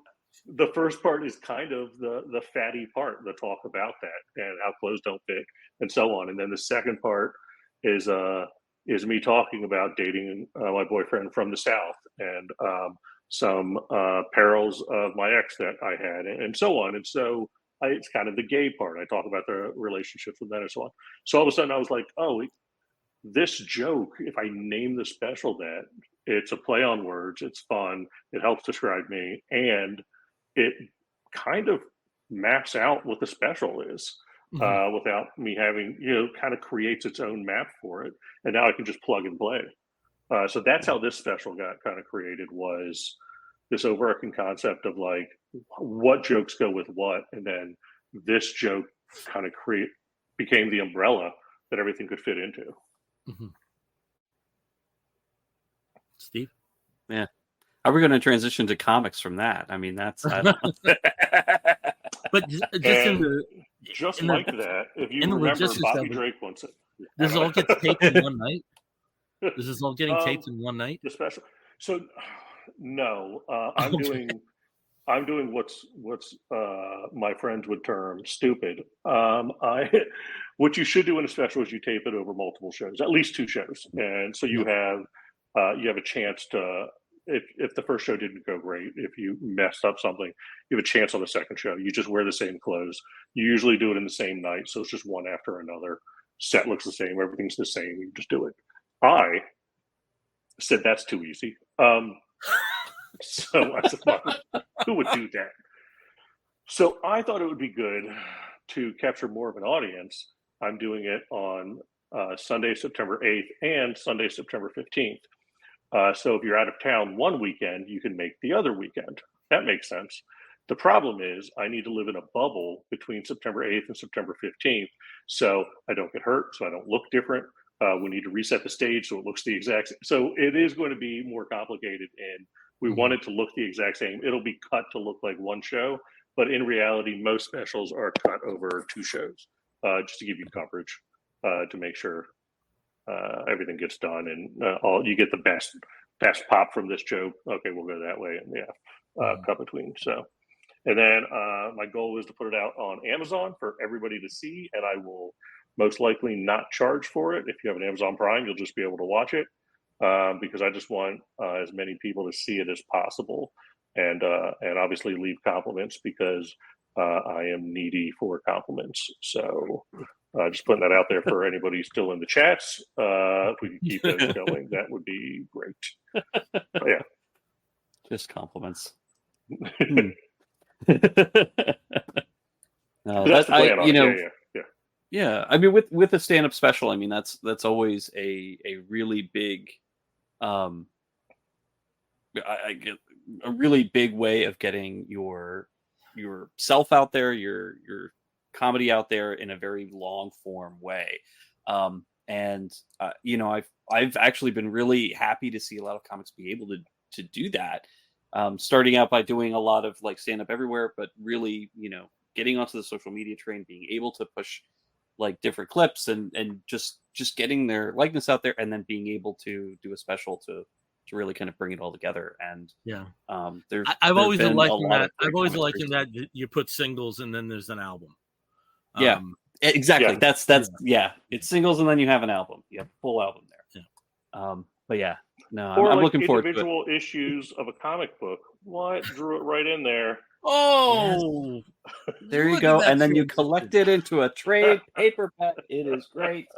Speaker 6: the first part is kind of the fatty part, the talk about that and how clothes don't fit and so on. And then the second part is me talking about dating my boyfriend from the South, and some perils of my ex that I had, and so on. And so it's kind of the gay part. I talk about the relationships with men and so on. So all of a sudden I was like, oh, this joke, if I name the special that, it's a play on words, it's fun, it helps describe me, and it kind of maps out what the special is. Without me having, kind of creates its own map for it. And now I can just plug and play. So that's how this special got kind of created, was this overarching concept of like, what jokes go with what. And then this joke kind of became the umbrella that everything could fit into.
Speaker 4: Steve?
Speaker 1: Yeah. How are we going to transition to comics from that? I mean, that's... I don't know.
Speaker 4: But
Speaker 6: just like that, if you remember, Bobby Drake once said,
Speaker 4: this all gets taped in one night. This is all getting taped in one night.
Speaker 6: The special. So No, I'm doing what's my friends would term stupid. I what you should do in a special is you tape it over multiple shows, at least 2 shows, and so you have a chance to. If the first show didn't go great, if you messed up something, you have a chance on the second show. You just wear the same clothes. You usually do it in the same night, so it's just one after another. Set looks the same, everything's the same. You just do it. I said that's too easy. So I said, well, who would do that? So I thought it would be good to capture more of an audience. I'm doing it on Sunday, September 8th and Sunday, September 15th. So if you're out of town one weekend, you can make the other weekend. That makes sense. The problem is I need to live in a bubble between September 8th and September 15th so I don't get hurt, so I don't look different. We need to reset the stage so it looks the exact same. So it is going to be more complicated, and we want it to look the exact same. It'll be cut to look like one show, but in reality, most specials are cut over 2 shows just to give you coverage to make sure everything gets done and all you get the best pop from this joke. Okay, we'll go that way, and cut between. So, and then my goal is to put it out on Amazon for everybody to see, and I will most likely not charge for it. If you have an Amazon Prime, you'll just be able to watch it because I just want as many people to see it as possible, and obviously leave compliments because I am needy for compliments. So just putting that out there for anybody still in the chats. If we could keep those going, that would be great. But yeah,
Speaker 1: just compliments.
Speaker 6: No, that's the plan.
Speaker 1: Yeah. I mean, with a stand-up special, I mean that's always a really big, I get a really big way of getting your self out there, your comedy out there in a very long form way. I've actually been really happy to see a lot of comics be able to do that. Starting out by doing a lot of like stand up everywhere, but really, getting onto the social media train, being able to push like different clips and just getting their likeness out there, and then being able to do a special to really kind of bring it all together. And
Speaker 4: I've always likened that. I've always likened that you put singles and then there's an album.
Speaker 1: Yeah, exactly. Yeah. That's it's singles and then you have an album. You have a full album there. Yeah. But yeah, no, I'm looking forward to it.
Speaker 6: Individual issues of a comic book. What? Drew it right in there.
Speaker 4: Oh,
Speaker 1: there you go. And then you collect it into a trade paperback. It is great.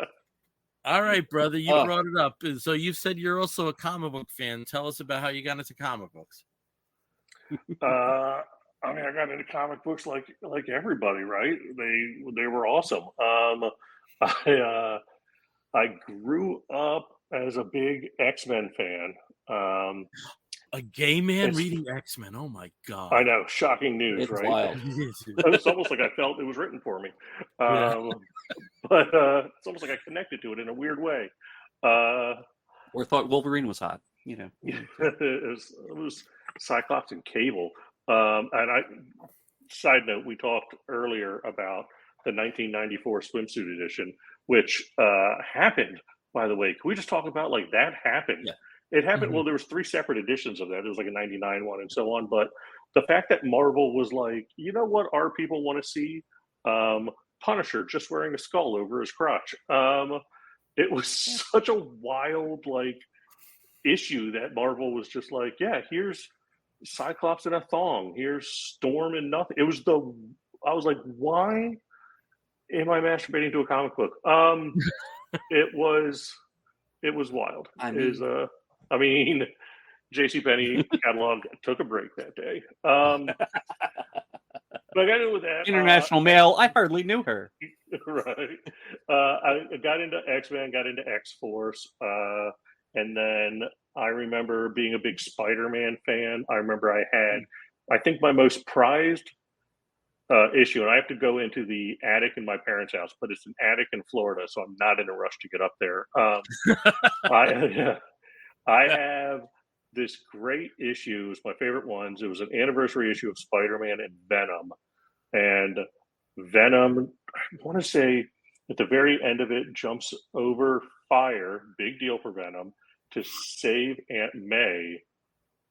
Speaker 4: All right, brother, you brought it up. So you said you're also a comic book fan. Tell us about how you got into comic books.
Speaker 6: I got into comic books like everybody, right? They were awesome. I grew up as a big X-Men fan.
Speaker 4: A gay man reading X-Men. Oh my god!
Speaker 6: I know, shocking news,
Speaker 1: it's
Speaker 6: right?
Speaker 1: Wild.
Speaker 6: It's almost like I felt it was written for me, but it's almost like I connected to it in a weird way.
Speaker 1: Or thought Wolverine was hot,
Speaker 6: it was Cyclops and Cable. Side note, we talked earlier about the 1994 swimsuit edition, which happened. By the way, can we just talk about like that happened?
Speaker 1: Yeah.
Speaker 6: It happened. Well, there was 3 separate editions of that. There was like a 99 one and so on. But the fact that Marvel was like, you know what our people want to see? Punisher just wearing a skull over his crotch. It was such a wild like issue that Marvel was just like, yeah, here's Cyclops in a thong. Here's Storm in nothing. I was like, why am I masturbating to a comic book? It was wild. JCPenney catalog took a break that day. But I got into that.
Speaker 1: International Mail. I hardly knew her.
Speaker 6: Right. I got into X-Men, got into X-Force, and then I remember being a big Spider-Man fan. I remember I think my most prized issue, and I have to go into the attic in my parents' house, but it's an attic in Florida, so I'm not in a rush to get up there. I have this great issue. It's my favorite ones. It was an anniversary issue of Spider-Man and Venom. And Venom, I want to say at the very end of it, jumps over fire, big deal for Venom, to save Aunt May.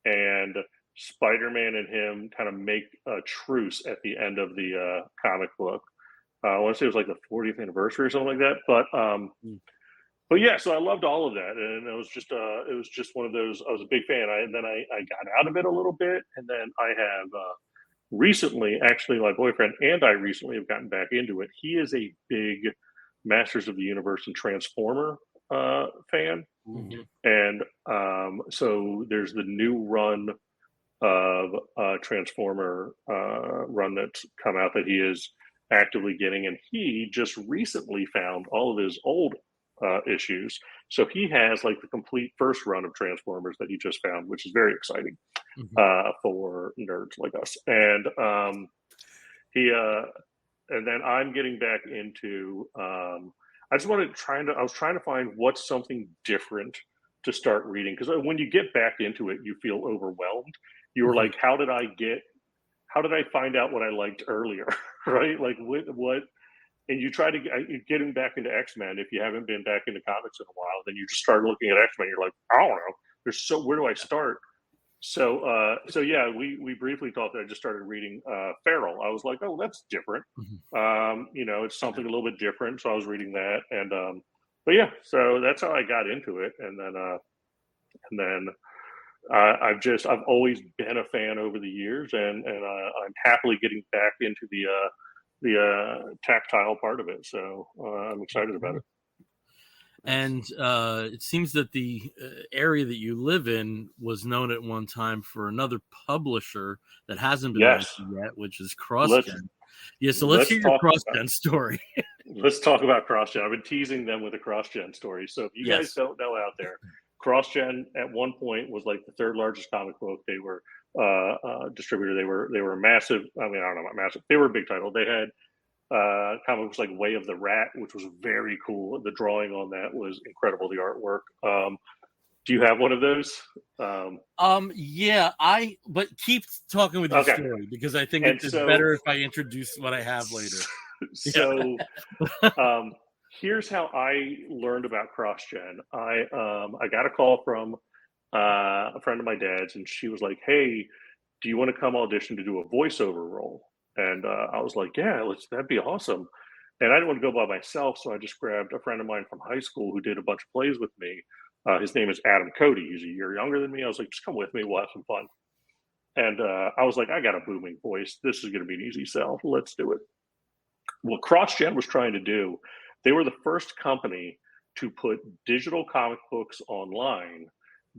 Speaker 6: and Spider-Man and him kind of make a truce at the end of the comic book. I want to say it was like the 40th anniversary or something like that. But yeah, so I loved all of that, and it was just one of those. I was a big fan. I got out of it a little bit, and then I have recently, actually, my boyfriend and I recently have gotten back into it. He is a big Masters of the Universe and Transformer fan, and so there's the new run of Transformer run that's come out that he is actively getting, and he just recently found all of his old issues. So he has like the complete first run of Transformers that he just found, which is very exciting for nerds like us. And and then I'm getting back into. I was trying to find what's something different to start reading, because when you get back into it, you feel overwhelmed. You were like, how did I find out what I liked earlier, right? Like what? And you try to getting back into X-Men. If you haven't been back into comics in a while, then you just start looking at X-Men. You're like, I don't know. Where do I start? So yeah, we briefly talked. I just started reading Feral. I was like, oh, that's different. It's something a little bit different. So I was reading that, and but yeah, so that's how I got into it, and then I've always been a fan over the years, and I'm happily getting back into the tactile part of it. So I'm excited about it.
Speaker 4: And it seems that the area that you live in was known at one time for another publisher that hasn't been mentioned yet, which is CrossGen. So let's hear your CrossGen story.
Speaker 6: Let's talk about CrossGen. I've been teasing them with a CrossGen story. So if you guys don't know out there, CrossGen at one point was like the third largest comic book. They were distributor. They were massive. I mean, I don't know about massive. They were a big title. They had comic books like Way of the Rat, which was very cool. The drawing on that was incredible. The artwork. Do you have one of those?
Speaker 4: Yeah, but keep talking with your story, because I think it's better if I introduce what I have later.
Speaker 6: So here's how I learned about CrossGen. I got a call from a friend of my dad's, and she was like, hey, do you want to come audition to do a voiceover role? And I was like, yeah, that'd be awesome. And I didn't want to go by myself, so I just grabbed a friend of mine from high school who did a bunch of plays with me. His name is Adam Cody. He's a year younger than me. I was like, just come with me. We'll have some fun. And I was like, I got a booming voice. This is going to be an easy sell. Let's do it. What CrossGen was trying to do, they were the first company to put digital comic books online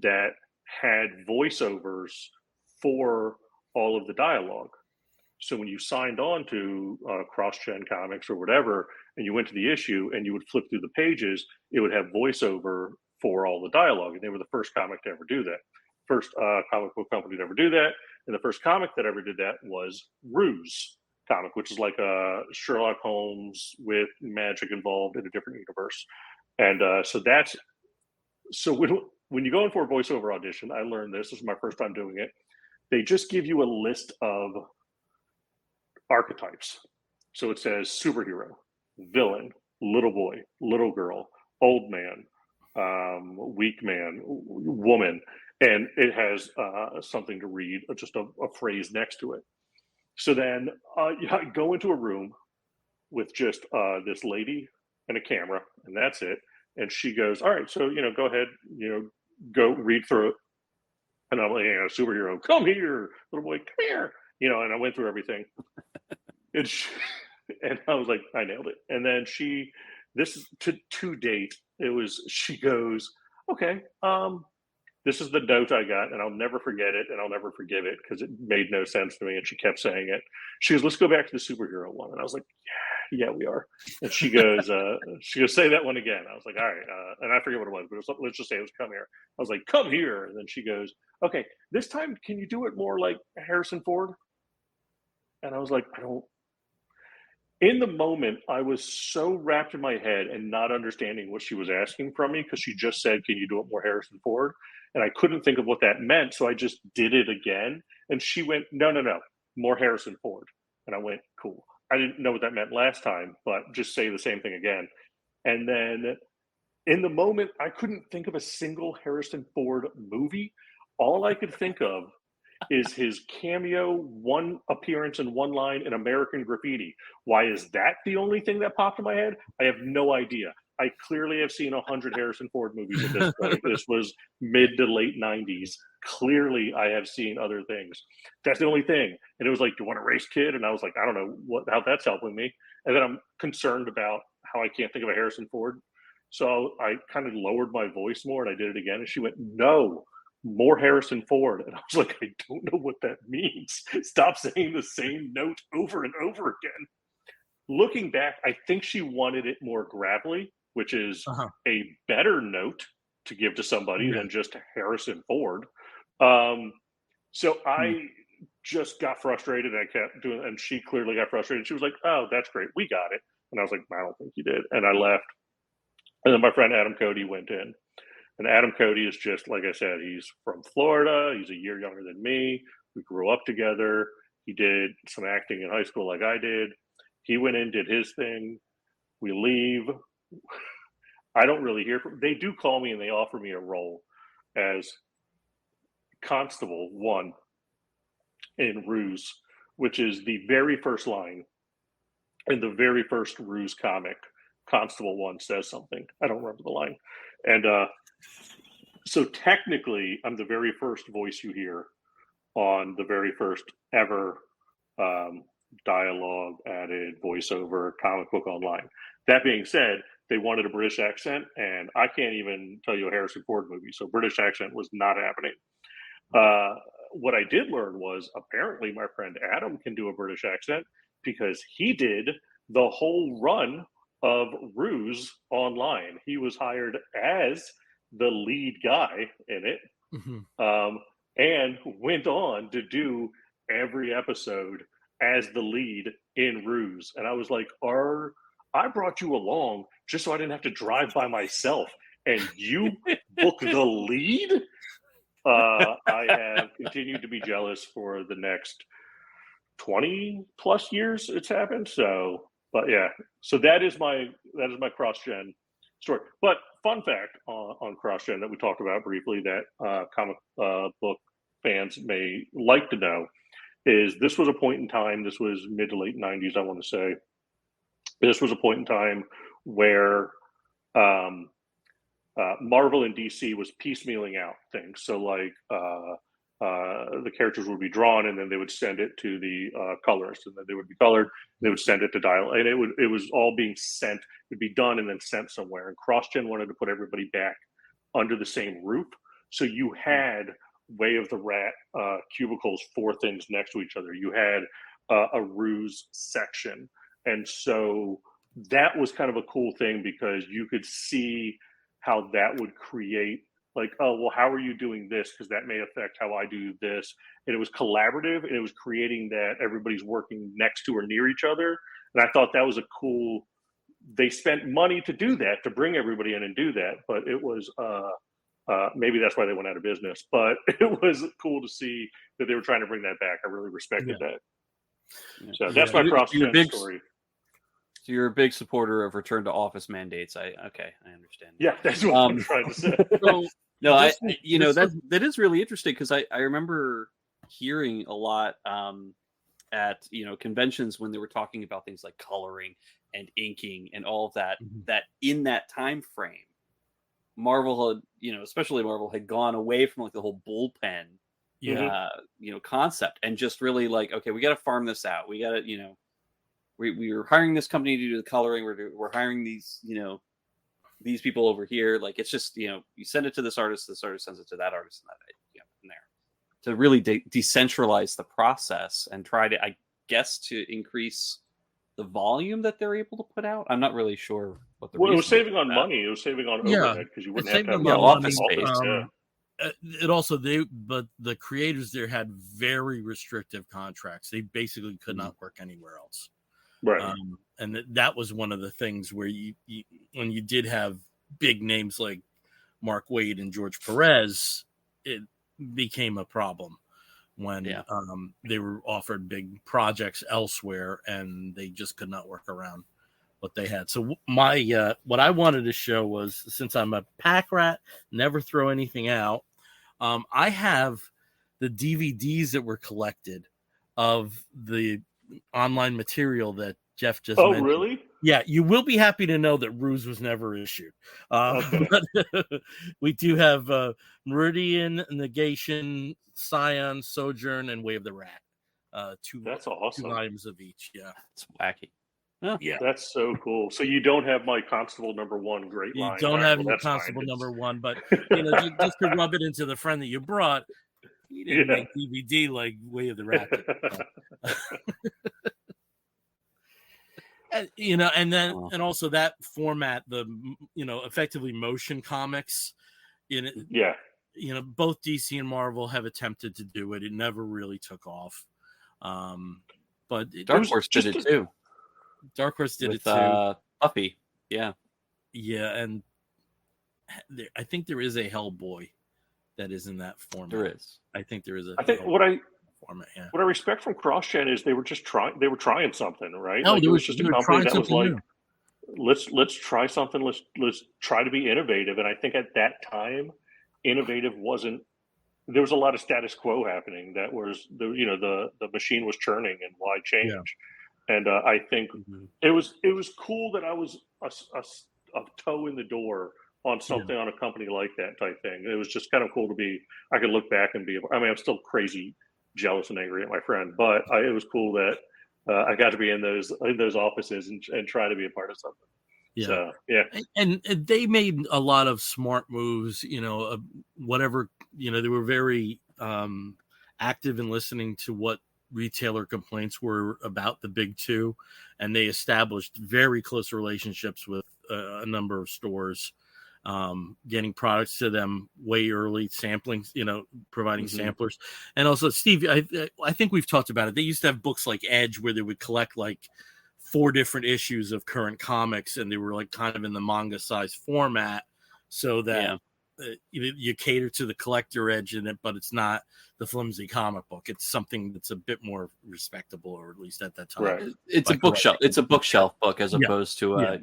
Speaker 6: that had voiceovers for all of the dialogue. So when you signed on to CrossGen Comics or whatever, and you went to the issue and you would flip through the pages, it would have voiceover for all the dialogue. And they were the first comic to ever do that. First comic book company to ever do that. And the first comic that ever did that was Ruse comic, which is like a Sherlock Holmes with magic involved in a different universe. And so when you go in for a voiceover audition, I learned this is my first time doing it. They just give you a list of archetypes. So it says superhero, villain, little boy, little girl, old man, weak man, woman, and it has something to read, just a phrase next to it. So then I go into a room with just this lady and a camera, and that's it. And she goes, all right, so, go ahead, go read through it. And I'm like, superhero, come here, little boy, come here. And I went through everything. And I was like, I nailed it. And then this is to date, she goes, okay, this is the note I got, and I'll never forget it, and I'll never forgive it, because it made no sense to me, and she kept saying it. She goes, let's go back to the superhero one. And I was like, yeah, we are. And she goes, say that one again. I was like, all right. And I forget what it was, but let's just say it was come here. I was like, come here. And then she goes, okay, this time, can you do it more like Harrison Ford? And I was like, in the moment, I was so wrapped in my head and not understanding what she was asking from me, because she just said, can you do it more Harrison Ford? And I couldn't think of what that meant. So I just did it again. And she went, no, more Harrison Ford. And I went, cool. I didn't know what that meant last time, but just say the same thing again. And then in the moment, I couldn't think of a single Harrison Ford movie. all I could think of is his cameo, one appearance and one line in American Graffiti. Why is that the only thing that popped in my head? I have no idea. I clearly have seen 100 Harrison Ford movies at this point. This was mid to late 90s. Clearly, I have seen other things. That's the only thing. And it was like, do you want to race, kid? And I was like, I don't know how that's helping me. And then I'm concerned about how I can't think of a Harrison Ford. So I kind of lowered my voice more and I did it again. And she went, no, more Harrison Ford. And I was like, I don't know what that means. Stop saying the same note over and over again. Looking back, I think she wanted it more gravelly, which is a better note to give to somebody than just Harrison Ford. So I just got frustrated. I kept doing, and she clearly got frustrated. She was like, oh, that's great. We got it. And I was like, I don't think you did. And I left. And then my friend Adam Cody went in. And Adam Cody is just, like I said, he's from Florida. He's a year younger than me. We grew up together. He did some acting in high school like I did. He went in, did his thing. We leave. I don't really hear from. They do call me and they offer me a role as Constable 1 in Ruse, which is the very first line in the very first Ruse comic. Constable 1 says something. I don't remember the line. And so technically, I'm the very first voice you hear on the very first ever dialogue added voiceover comic book online. That being said, they wanted a British accent, and I can't even tell you a Harrison Ford movie, so British accent was not happening. What I did learn was apparently my friend Adam can do a British accent because he did the whole run of Ruse online. He was hired as the lead guy in it, and went on to do every episode as the lead in Ruse. And I was like, I brought you along just so I didn't have to drive by myself, and you book the lead? I have continued to be jealous for the next 20 plus years it's happened. So, but yeah, so that is my CrossGen story. But fun fact on CrossGen that we talked about briefly that comic book fans may like to know is this was a point in time, this was mid to late 90s, I want to say. This was a point in time where Marvel and DC was piecemealing out things. So like the characters would be drawn and then they would send it to the colorist, and then they would be colored. They would send it to Dial, and it was all being sent. It would be done and then sent somewhere. And CrossGen wanted to put everybody back under the same roof. So you had Way of the Rat cubicles, 4 things next to each other. You had a Ruse section. And so that was kind of a cool thing because you could see how that would create like, oh, well, how are you doing this? Because that may affect how I do this. And it was collaborative, and it was creating that everybody's working next to or near each other. And I thought that was a cool, they spent money to do that, to bring everybody in and do that. But it was, maybe that's why they went out of business. But it was cool to see that they were trying to bring that back. I really respected that. So that's my CrossGen story.
Speaker 1: So you're a big supporter of return to office mandates. I understand.
Speaker 6: Yeah, that's what I'm trying to say.
Speaker 1: No, that is really interesting because I remember hearing a lot at conventions when they were talking about things like coloring and inking and all of that. That in that time frame, Marvel had, especially Marvel had gone away from like the whole bullpen, concept, and just really like, okay, we got to farm this out. We got to, we were hiring this company to do the coloring. We're hiring these, these people over here. Like, it's just, you send it to this artist sends it to that artist, and that, from there, to really decentralize the process and try to, I guess, to increase the volume that they're able to put out. I'm not really sure what the
Speaker 6: it was saving on money. It was saving on overhead because you wouldn't have to have
Speaker 1: office space.
Speaker 4: It also but the creators there had very restrictive contracts. They basically could not work anywhere else.
Speaker 6: Right.
Speaker 4: And that was one of the things where you when you did have big names like Mark Waid and George Perez, it became a problem when they were offered big projects elsewhere and they just could not work around what they had. So my what I wanted to show was, since I'm a pack rat, never throw anything out, I have the DVDs that were collected of the online material that Jeff just mentioned.
Speaker 6: Really?
Speaker 4: Yeah, you will be happy to know that Ruse was never issued.
Speaker 6: Okay.
Speaker 4: But we do have Meridian, Negation, Scion, Sojourn, and Way of the Rat.
Speaker 6: That's awesome.
Speaker 4: 2 volumes of each. Yeah,
Speaker 1: It's wacky.
Speaker 4: yeah.
Speaker 6: That's so cool. So you don't have my Constable #1 great
Speaker 4: You
Speaker 6: line.
Speaker 4: don't
Speaker 6: All right,
Speaker 4: have
Speaker 6: well,
Speaker 4: your
Speaker 6: that's fine.
Speaker 4: Constable
Speaker 6: It's-
Speaker 4: #1, but just to rub it into the friend that you brought, he didn't make DVD like Way of the Rat. And also that format, the effectively motion comics, both DC and Marvel have attempted to do it. It never really took off. But
Speaker 1: Dark Horse did it too.
Speaker 4: Dark Horse did
Speaker 1: with,
Speaker 4: it too.
Speaker 1: Puffy, yeah,
Speaker 4: and I think there is a Hellboy that is in that format.
Speaker 1: There is.
Speaker 4: I think there is a.
Speaker 6: I think
Speaker 4: format. Yeah.
Speaker 6: What I respect from CrossGen is they were just trying. They were trying something, right?
Speaker 4: No,
Speaker 6: it was just a company that was like,
Speaker 4: new.
Speaker 6: let's try something. Let's try to be innovative. And I think at that time, innovative wasn't. There was a lot of status quo happening. That was the machine was churning, and why change? Yeah. And I think it was cool that I was a toe in the door on something on a company like that type thing. It was just kind of cool to be. I could look back and be. I mean, I'm still crazy jealous and angry at my friend, but it was cool that I got to be in those offices and try to be a part of something.
Speaker 4: Yeah.
Speaker 6: So, yeah.
Speaker 4: And they made a lot of smart moves, whatever, they were very active in listening to what retailer complaints were about the big two. And they established very close relationships with a number of stores, getting products to them way early, sampling, providing samplers. And also, Steve, I think we've talked about it. They used to have books like Edge where they would collect like 4 different issues of current comics, and they were like kind of in the manga size format, so that you cater to the collector edge in it, but it's not the flimsy comic book. It's something that's a bit more respectable, or at least at that time.
Speaker 6: Right.
Speaker 1: It's a bookshelf. It's a bookshelf book as opposed to a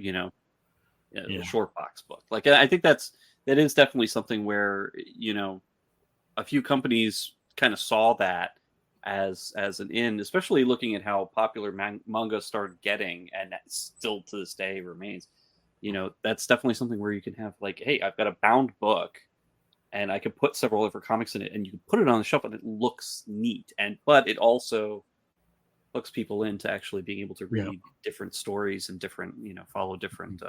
Speaker 1: short box book. Like, I think that is definitely something where a few companies kind of saw that as an in, especially looking at how popular manga started getting, and that still to this day remains. That's definitely something where you can have like, hey, I've got a bound book, and I can put several different comics in it, and you can put it on the shelf, and it looks neat, but it also hooks people into actually being able to read different stories and different, follow different,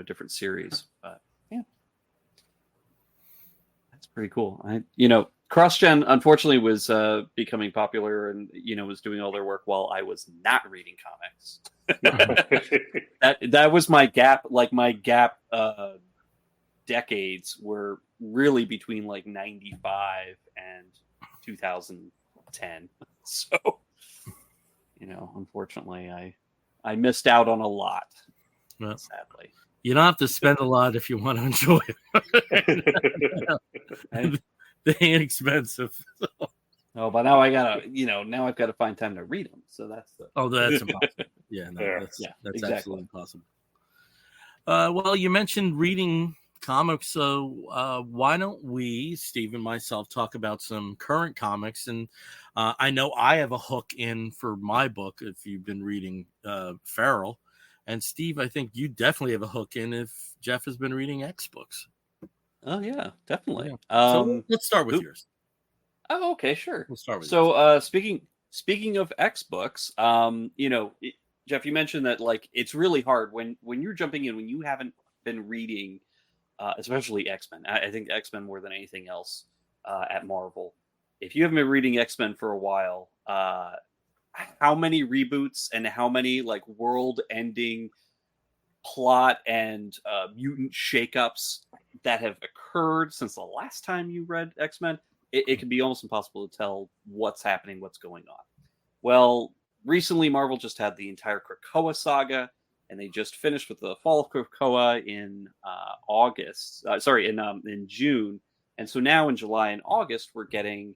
Speaker 1: different series. But yeah, that's pretty cool. CrossGen unfortunately was becoming popular and was doing all their work while I was not reading comics. that was my gap. Like my gap decades were really between like 95 and 2010. So unfortunately I missed out on a lot. Well, sadly,
Speaker 4: you don't have to spend a lot if you want to enjoy it. They ain't expensive. So.
Speaker 1: Oh, but now I gotta, now I've got to find time to read them. So that's
Speaker 4: that's impossible. That's exactly. Absolutely impossible. Well, you mentioned reading comics, so why don't we, Steve and myself, talk about some current comics? And I know I have a hook in for my book if you've been reading Feral, and Steve, I think you definitely have a hook in if Jeff has been reading X books.
Speaker 1: Oh yeah, definitely.
Speaker 4: Yeah. So let's start with yours.
Speaker 1: Oh, okay, sure.
Speaker 4: We'll start with
Speaker 1: yours. Speaking of X books, Jeff, you mentioned that like it's really hard when you're jumping in when you haven't been reading, especially X-Men. I think X-Men more than anything else at Marvel. If you haven't been reading X-Men for a while, how many reboots and how many like world-ending plot and mutant shakeups that have occurred since the last time you read X-Men, it can be almost impossible to tell what's happening, what's going on. Well, recently Marvel just had the entire Krakoa saga, and they just finished with the Fall of Krakoa in in June, and so now in July and August we're getting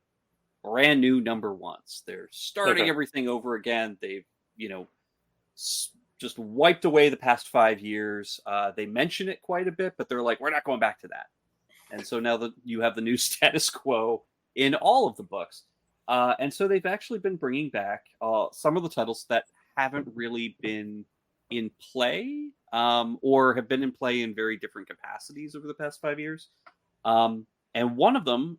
Speaker 1: brand new number ones. They're starting everything over again. They've just wiped away the past 5 years. They mention it quite a bit, but they're like, we're not going back to that. And so now that you have the new status quo in all of the books. And so they've actually been bringing back some of the titles that haven't really been in play or have been in play in very different capacities over the past 5 years. And one of them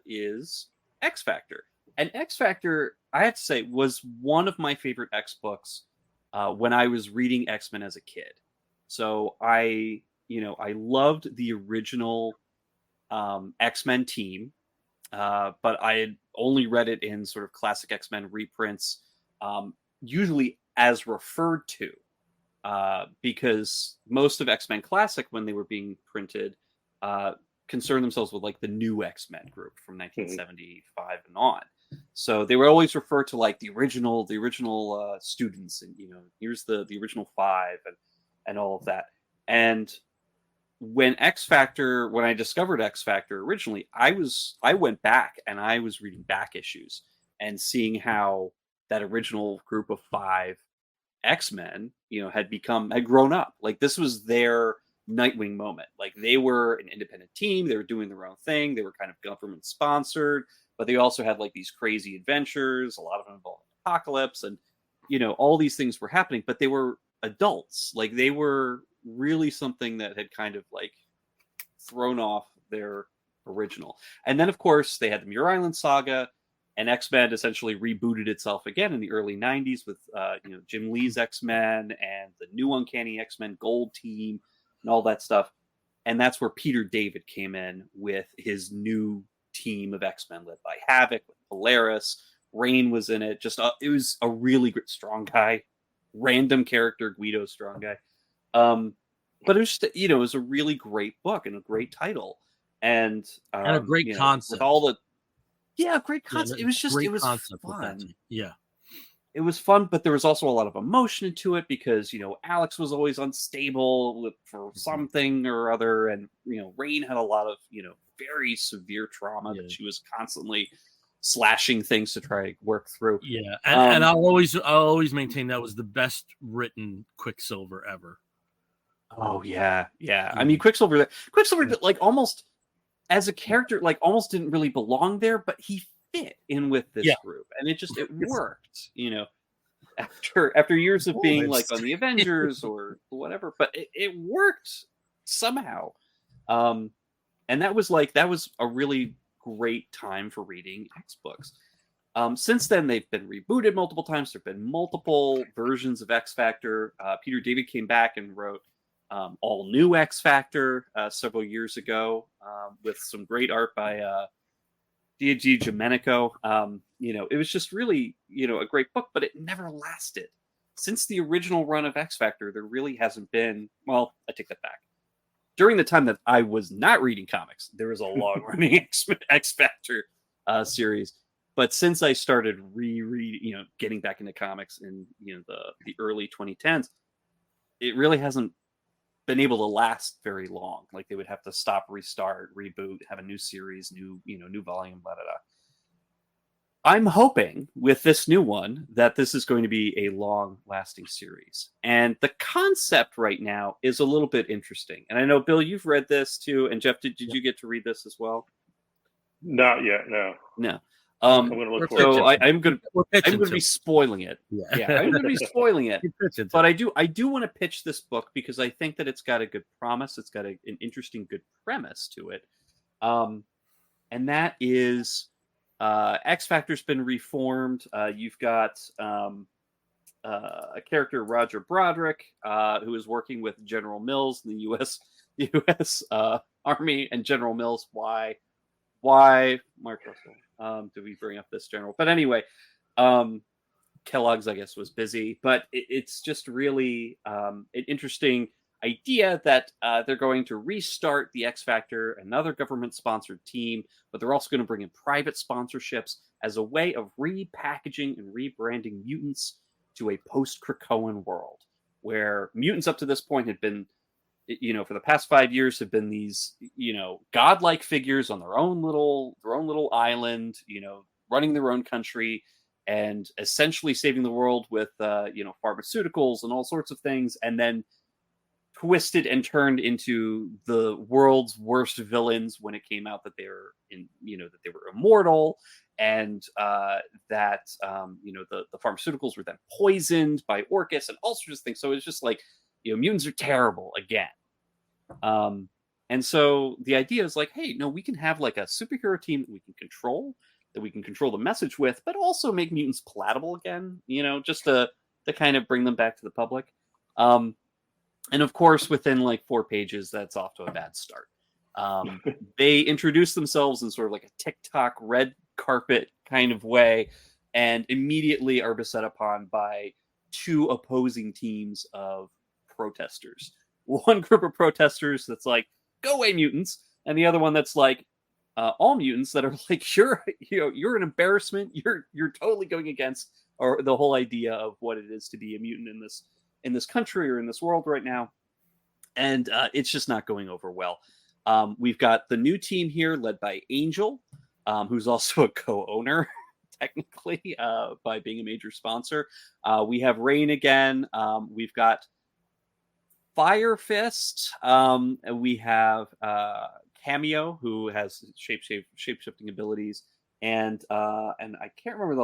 Speaker 1: is X Factor. And X Factor, I have to say, was one of my favorite X books when I was reading X-Men as a kid. So I loved the original X-Men team, but I had only read it in sort of classic X-Men reprints, usually as referred to, because most of X-Men Classic, when they were being printed, concerned themselves with like the new X-Men group from 1975 and on. So they were always referred to like the original students, and here's the original 5 and all of that. And when I discovered X Factor originally, I went back and I was reading back issues and seeing how that original group of 5 X-Men, had grown up. Like this was their Nightwing moment. Like they were an independent team. They were doing their own thing. They were kind of government sponsored, but they also had like these crazy adventures, a lot of them involved Apocalypse, and all these things were happening, but they were adults. Like they were really something that had kind of like thrown off their original. And then of course they had the Muir Island saga, and X-Men essentially rebooted itself again in the early 90s with Jim Lee's X-Men and the new Uncanny X-Men Gold team and all that stuff. And that's where Peter David came in with his new team of X-Men led by Havoc, with Polaris. Rain was in it. It was a really great, strong guy, random character, Guido, strong guy. But it was just, it was a really great book and a great title, and
Speaker 4: a great concept.
Speaker 1: With all the great concept. It was fun.
Speaker 4: Yeah,
Speaker 1: it was fun, but there was also a lot of emotion into it because Alex was always unstable for something or other, and Rain had a lot of very severe trauma that she was constantly slashing things to try to work through.
Speaker 4: Yeah, and I'll always maintain that was the best written Quicksilver ever.
Speaker 1: Oh yeah. I mean, Quicksilver, like almost as a character, like almost didn't really belong there, but he fit in with this group, and it worked. After years of being like on the Avengers or whatever, but it worked somehow. And that was a really great time for reading X books. Since then, they've been rebooted multiple times. There have been multiple versions of X Factor. Peter David came back and wrote all new X Factor several years ago with some great art by D.G. Domenico. It was just really, a great book, but it never lasted. Since the original run of X Factor, there really hasn't been, well, I take that back. During the time that I was not reading comics, there was a long-running X Factor series. But since I started rereading, getting back into comics in the early 2010s, it really hasn't been able to last very long. Like they would have to stop, restart, reboot, have a new series, new volume, blah, blah, blah. I'm hoping with this new one that this is going to be a long-lasting series. And the concept right now is a little bit interesting. And I know, Bill, you've read this too. And Jeff, did you get to read this as well?
Speaker 6: Not yet, no.
Speaker 1: No.
Speaker 6: I'm going to look for
Speaker 1: so
Speaker 6: it.
Speaker 1: I'm going to be spoiling it. Yeah, I'm going to be spoiling it. But I do want to pitch this book because I think that it's got a good promise. It's got an interesting, good premise to it. And that is X Factor's been reformed. You've got a character, Roger Broderick, who is working with General Mills in the U.S. Army. And General Mills, why, Mark Russell? Did we bring up this general? But anyway, Kellogg's, I guess, was busy. But it's just really an interesting idea that they're going to restart the X Factor, another government-sponsored team, but they're also going to bring in private sponsorships as a way of repackaging and rebranding mutants to a post-Krakoan world, where mutants up to this point had been, for the past 5 years, have been these, godlike figures on their own little island, running their own country and essentially saving the world with, pharmaceuticals and all sorts of things. And then twisted and turned into the world's worst villains when it came out that they were that they were immortal, and that the pharmaceuticals were then poisoned by Orcus and all sorts of things. So it's just like, mutants are terrible again. And so the idea is like, hey, no, we can have like a superhero team that we can control the message with, but also make mutants palatable again, just to kind of bring them back to the public. And of course, within like 4 pages, that's off to a bad start. They introduce themselves in sort of like a TikTok red carpet kind of way, and immediately are beset upon by 2 opposing teams of protesters. One group of protesters that's like, go away, mutants, and the other one that's like, all mutants that are like, you're an embarrassment. You're totally going against or the whole idea of what it is to be a mutant in this country or in this world right now. And it's just not going over well. We've got the new team here led by Angel, who's also a co-owner technically by being a major sponsor. We have Rain again. We've got Fire Fist. We have Cameo, who has shape-shifting abilities, and I can't remember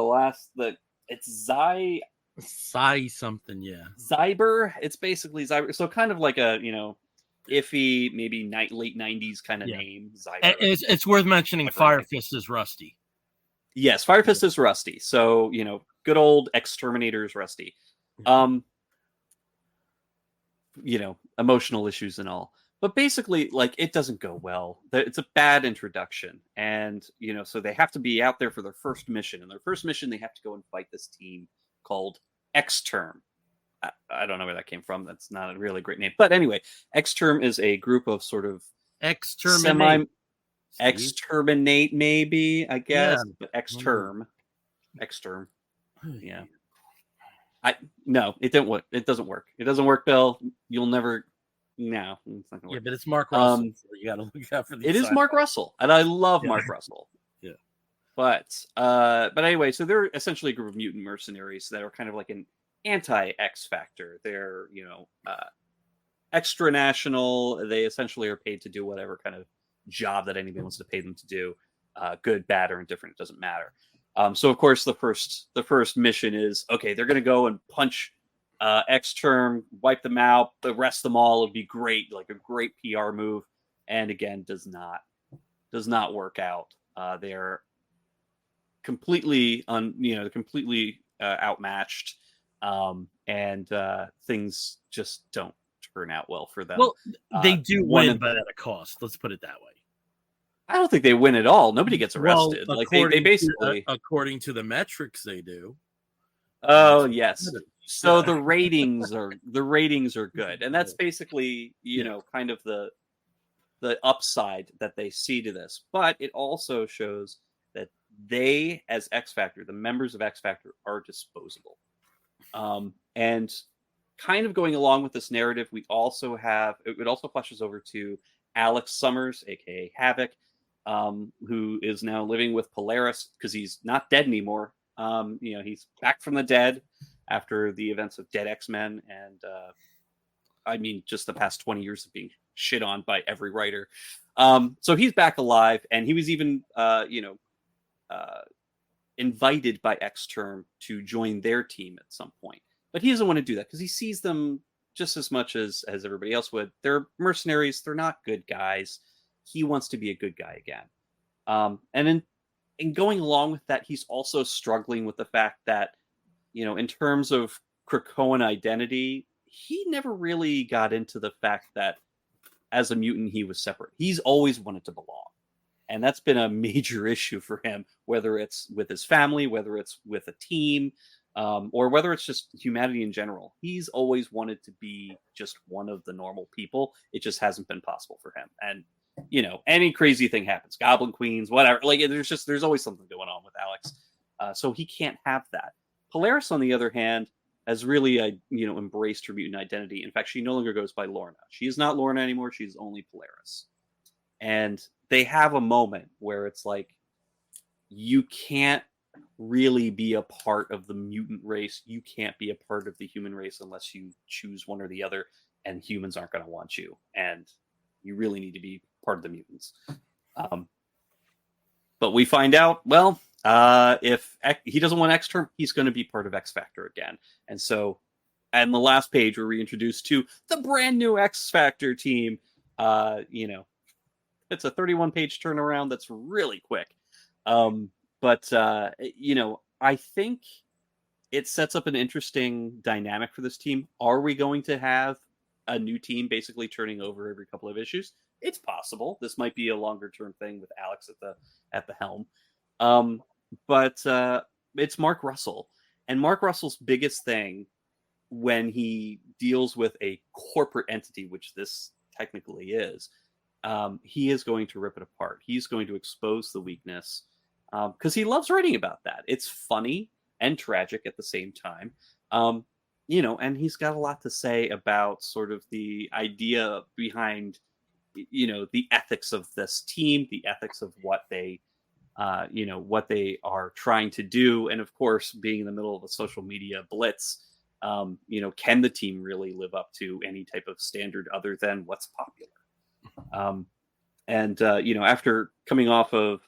Speaker 1: it's
Speaker 4: something, yeah.
Speaker 1: Zyber. It's basically Zyber. So kind of like a iffy, maybe late 90s kind of name. Zyber.
Speaker 4: It's worth mentioning Fire Fist is Rusty.
Speaker 1: Yes, Fire Fist is Rusty. So good old Exterminator's Rusty. Emotional issues and all. But basically, like, it doesn't go well. It's a bad introduction. And, so they have to be out there for their first mission. And their first mission, they have to go and fight this team called X-Term. I don't know where that came from. That's not a really great name. But anyway, X-Term is a group of sort of
Speaker 4: exterminate,
Speaker 1: maybe, I guess. Yeah. But X-Term. Yeah. No, it didn't work. It doesn't work. It doesn't work, Bill. You'll never. No, it's not gonna work.
Speaker 4: Yeah, but it's Mark Russell. So you got to look out for these.
Speaker 1: It is Mark Russell, and I love Mark Russell.
Speaker 4: Yeah.
Speaker 1: But anyway, so they're essentially a group of mutant mercenaries that are kind of like an anti-X Factor. They're extra national. They essentially are paid to do whatever kind of job that anybody wants to pay them to do, good, bad, or indifferent. It doesn't matter. So of course the first mission is, okay, they're going to go and punch X-Term, wipe them out, the rest of them all would be great, like a great PR move, and again does not work out. They're completely outmatched, and things just don't turn out well for them.
Speaker 4: Well, they do win, but at a cost. Let's put it that way.
Speaker 1: I don't think they win at all. Nobody gets arrested.
Speaker 4: Well,
Speaker 1: like they basically,
Speaker 4: according to the metrics, they do.
Speaker 1: Oh yes. So the ratings are good, and that's basically kind of the upside that they see to this. But it also shows that they, as X Factor, the members of X Factor, are disposable. And kind of going along with this narrative, it also flashes over to Alex Summers, aka Havoc, who is now living with Polaris because he's not dead anymore. He's back from the dead after the events of Dead X-Men, and just the past 20 years of being shit on by every writer. So he's back alive, and he was even invited by X-Term to join their team at some point. But he doesn't want to do that because he sees them just as much as everybody else would. They're mercenaries. They're not good guys. He wants to be a good guy again. And in going along with that, he's also struggling with the fact that, in terms of Krakoan identity, he never really got into the fact that as a mutant, he was separate. He's always wanted to belong. And that's been a major issue for him, whether it's with his family, whether it's with a team, or whether it's just humanity in general. He's always wanted to be just one of the normal people. It just hasn't been possible for him. And, any crazy thing happens, Goblin Queens, whatever. Like, there's always something going on with Alex. So he can't have that. Polaris, on the other hand, has really, embraced her mutant identity. In fact, she no longer goes by Lorna. She is not Lorna anymore. She's only Polaris. And they have a moment where it's like, you can't really be a part of the mutant race. You can't be a part of the human race unless you choose one or the other, and humans aren't going to want you. And you really need to be part of the mutants. But we find out, well, if he doesn't want X-Term, he's going to be part of X Factor again. And so, on the last page, we're reintroduced to the brand new X Factor team. You know, it's a 31-page turnaround that's really quick. But you know, I think it sets up an interesting dynamic for this team. Are we going to have a new team basically turning over every couple of issues? It's possible. This might be a longer-term thing with Alex at the helm. But it's Mark Russell. And Mark Russell's biggest thing when he deals with a corporate entity, which this technically is, he is going to rip it apart. He's going to expose the weakness because he loves writing about that. It's funny and tragic at the same time. You know, and he's got a lot to say about sort of the idea behind, you know, the ethics of this team, the ethics of what they, you know, what they are trying to do. And of course, being in the middle of a social media blitz, you know, can the team really live up to any type of standard other than what's popular? You know, after coming off of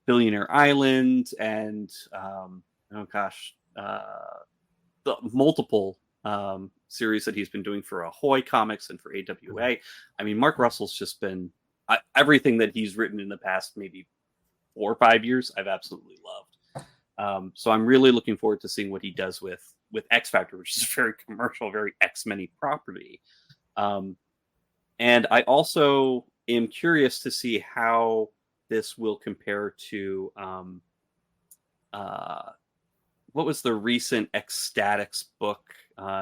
Speaker 1: Billionaire Island and, the multiple series that he's been doing for Ahoy Comics and for AWA. I mean, Mark Russell's just been everything that he's written in the past maybe 4 or 5 years, I've absolutely loved. So I'm really looking forward to seeing what he does with X Factor, which is a very commercial, very X-Men-y property. And I also am curious to see how this will compare to what was the recent Ecstatics book?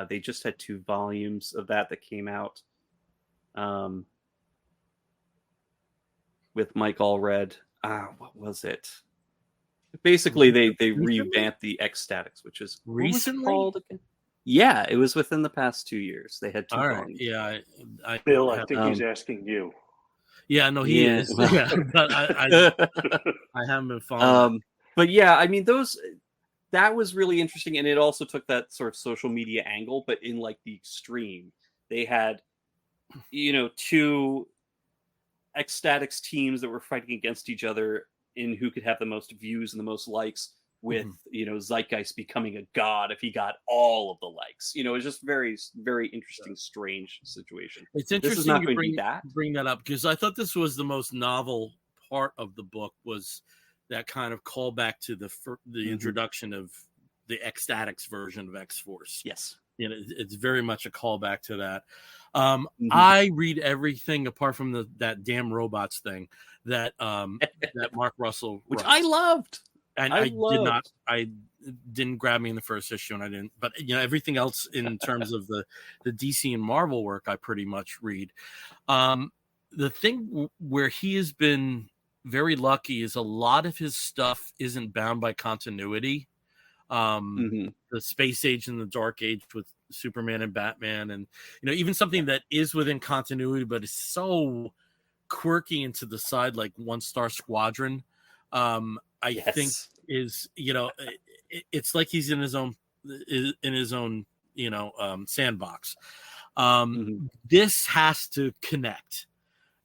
Speaker 1: They just had 2 volumes of that came out with Mike Allred. What was it? Basically, they revamped the Ecstatics, which is
Speaker 4: recently
Speaker 1: called again? Yeah, it was within the past 2 years. They had 2
Speaker 4: all right.
Speaker 1: volumes.
Speaker 4: Yeah,
Speaker 6: Bill, I think he's asking you.
Speaker 4: Yeah, no, he is. Yeah, but I haven't been following.
Speaker 1: But yeah, I mean, that was really interesting, and it also took that sort of social media angle, but in like the extreme. They had, you know, 2 Ecstatics teams that were fighting against each other in who could have the most views and the most likes, with you know, Zeitgeist becoming a god if he got all of the likes. You know, it's just very, very interesting, strange situation.
Speaker 4: It's interesting
Speaker 1: this is not
Speaker 4: you
Speaker 1: going to be that.
Speaker 4: bring that up, because I thought this was the most novel part of the book, was that kind of callback to the introduction of the Ecstatics version of X-Force.
Speaker 1: Yes.
Speaker 4: You know, it's very much a callback to that. I read everything apart from that damn robots thing that that Mark Russell
Speaker 1: which
Speaker 4: writes.
Speaker 1: I loved.
Speaker 4: And I didn't grab me in the first issue, and I didn't, but you know, everything else in terms of the DC and Marvel work, I pretty much read. The thing where he has been very lucky is a lot of his stuff isn't bound by continuity. The Space Age and the Dark Age with Superman and Batman, and you know, even something that is within continuity but is so quirky and to the side, like One Star Squadron. I think is, you know, it's like he's in his own you know, sandbox. This has to connect,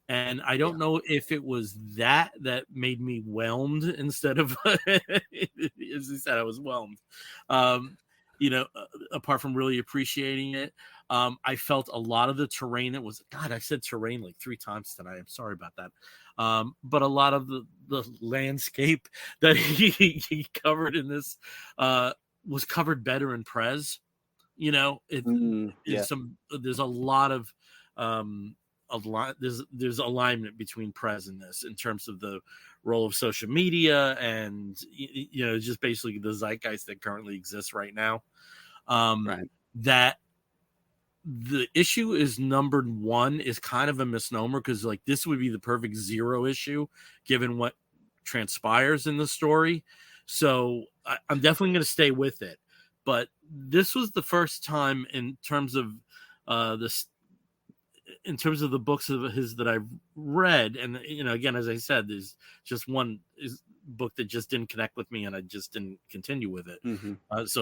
Speaker 4: and I don't know if it was that made me whelmed instead of as he said, I was whelmed. You know, apart from really appreciating it, I felt a lot of the terrain. It was, God, I said terrain like 3 times tonight. I'm sorry about that. But a lot of the landscape that he covered in this was covered better in Prez. You know, there's a lot of there's alignment between Prez and this in terms of the role of social media and, you know, just basically the zeitgeist that currently exists right now. That the issue is numbered 1 is kind of a misnomer, because like this would be the perfect 0 issue given what transpires in the story. So I'm definitely going to stay with it. But this was the first time in terms of in terms of the books of his that I've read, and you know, again, as I said, there's just one is book that just didn't connect with me, and I just didn't continue with it.
Speaker 1: Mm-hmm.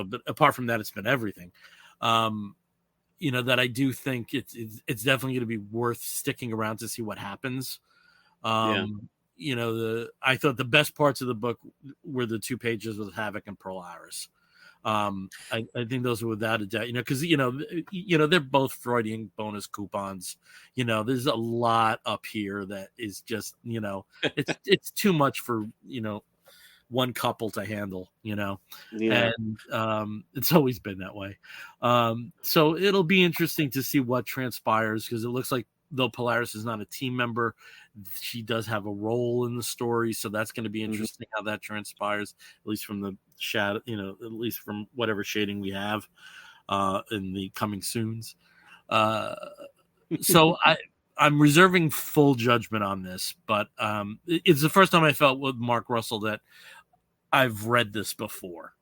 Speaker 4: But apart from that, it's been everything. That I do think it's definitely going to be worth sticking around to see what happens. I thought the best parts of the book were the 2 pages with Havoc and Pearl Iris. I think those are without a doubt, because they're both Freudian bonus coupons. There's a lot up here that is just it's too much for one couple to handle, and it's always been that way. So it'll be interesting to see what transpires, because it looks like though Polaris is not a team member, she does have a role in the story, so that's going to be interesting how that transpires, at least from the shadow, at least from whatever shading we have in the coming soons. So I'm reserving full judgment on this, but it's the first time I felt with Mark Russell that I've read this before.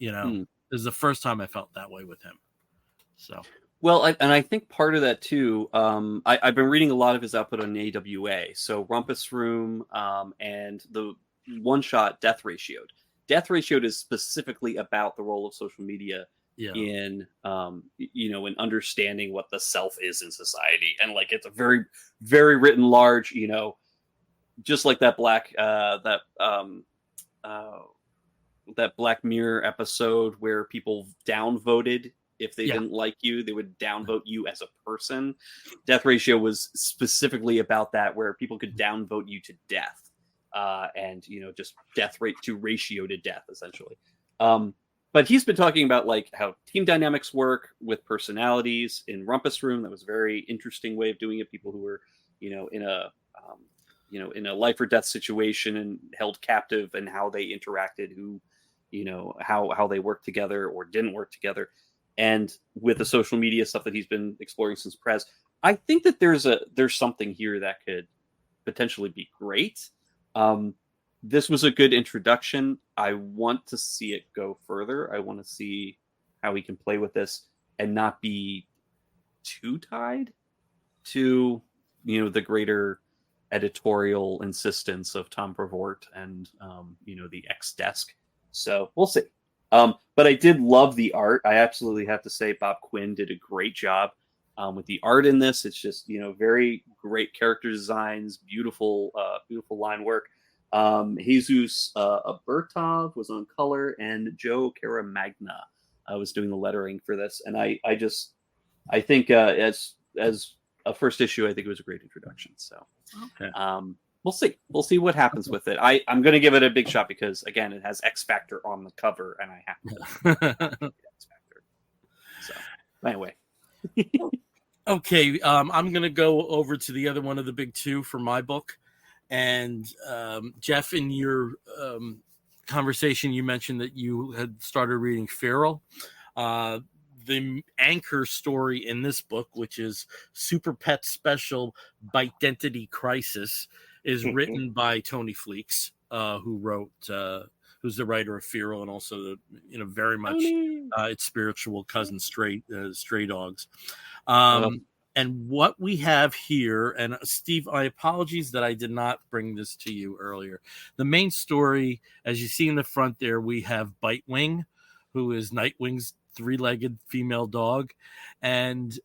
Speaker 4: This is the first time I felt that way with him. So.
Speaker 1: Well, I think part of that too, I've been reading a lot of his output on AWA. So Rumpus Room and the one-shot Death Ratioed. Death Ratioed is specifically about the role of social media in, in understanding what the self is in society. And like, it's a very, very written large, just like that that Black Mirror episode where people downvoted. If they didn't like you, they would downvote you as a person. Death Ratio was specifically about that, where people could downvote you to death, and just death rate to ratio to death, essentially. But he's been talking about like how team dynamics work with personalities in Rumpus Room. That was a very interesting way of doing it. People who were, in a life or death situation and held captive, and how they interacted, who, how they worked together or didn't work together. And with the social media stuff that he's been exploring since Prez, I think that there's something here that could potentially be great. This was a good introduction. I want to see it go further. I want to see how he can play with this and not be too tied to, the greater editorial insistence of Tom Brevoort and, the X-Desk. So we'll see. But I did love the art. I absolutely have to say Bob Quinn did a great job with the art in this. It's just, very great character designs, beautiful line work. Jesus Bertov was on color, and Joe Caramagna was doing the lettering for this. And I think as a first issue, I think it was a great introduction. So,
Speaker 4: okay.
Speaker 1: We'll see what happens with it. I'm going to give it a big shot because, again, it has X Factor on the cover, and I have to X Factor. So, anyway.
Speaker 4: Okay, I'm going to go over to the other one of the big two for my book. And Jeff, in your conversation, you mentioned that you had started reading Feral. The anchor story in this book, which is Super Pet Special Bite-Dentity Crisis, is written by Tony Fleecs, who's the writer of Feral, and also very much its spiritual cousin, Stray Dogs. And what we have here, and Steve, I apologize that I did not bring this to you earlier. The main story, as you see in the front there, we have Bitewing, who is Nightwing's 3-legged female dog, and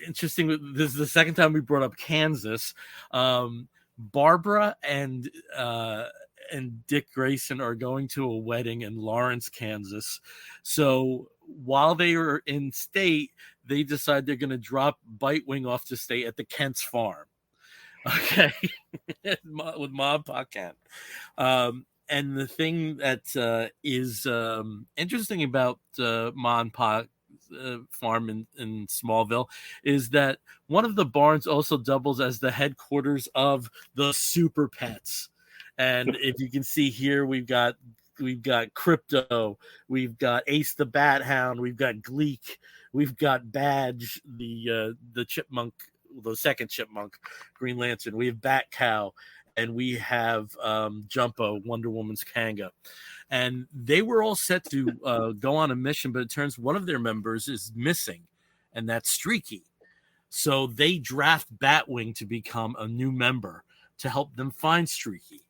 Speaker 4: interesting. This is the second time we brought up Kansas. Barbara and Dick Grayson are going to a wedding in Lawrence, Kansas. So while they are in state, they decide they're going to drop Bitewing off to stay at the Kent's farm. Okay, with Ma and Pa Kent. And the thing that is interesting about Ma and Pa farm in Smallville is that one of the barns also doubles as the headquarters of the Super Pets. And if you can see here, we've got Crypto, we've got Ace the Bat Hound, we've got Gleek, we've got Badge, the chipmunk, the second chipmunk, Green Lantern, we have Bat Cow, and we have Jumpo, Wonder Woman's Kanga. And they were all set to go on a mission, but it turns one of their members is missing, and that's Streaky. So they draft Batwing to become a new member to help them find Streaky.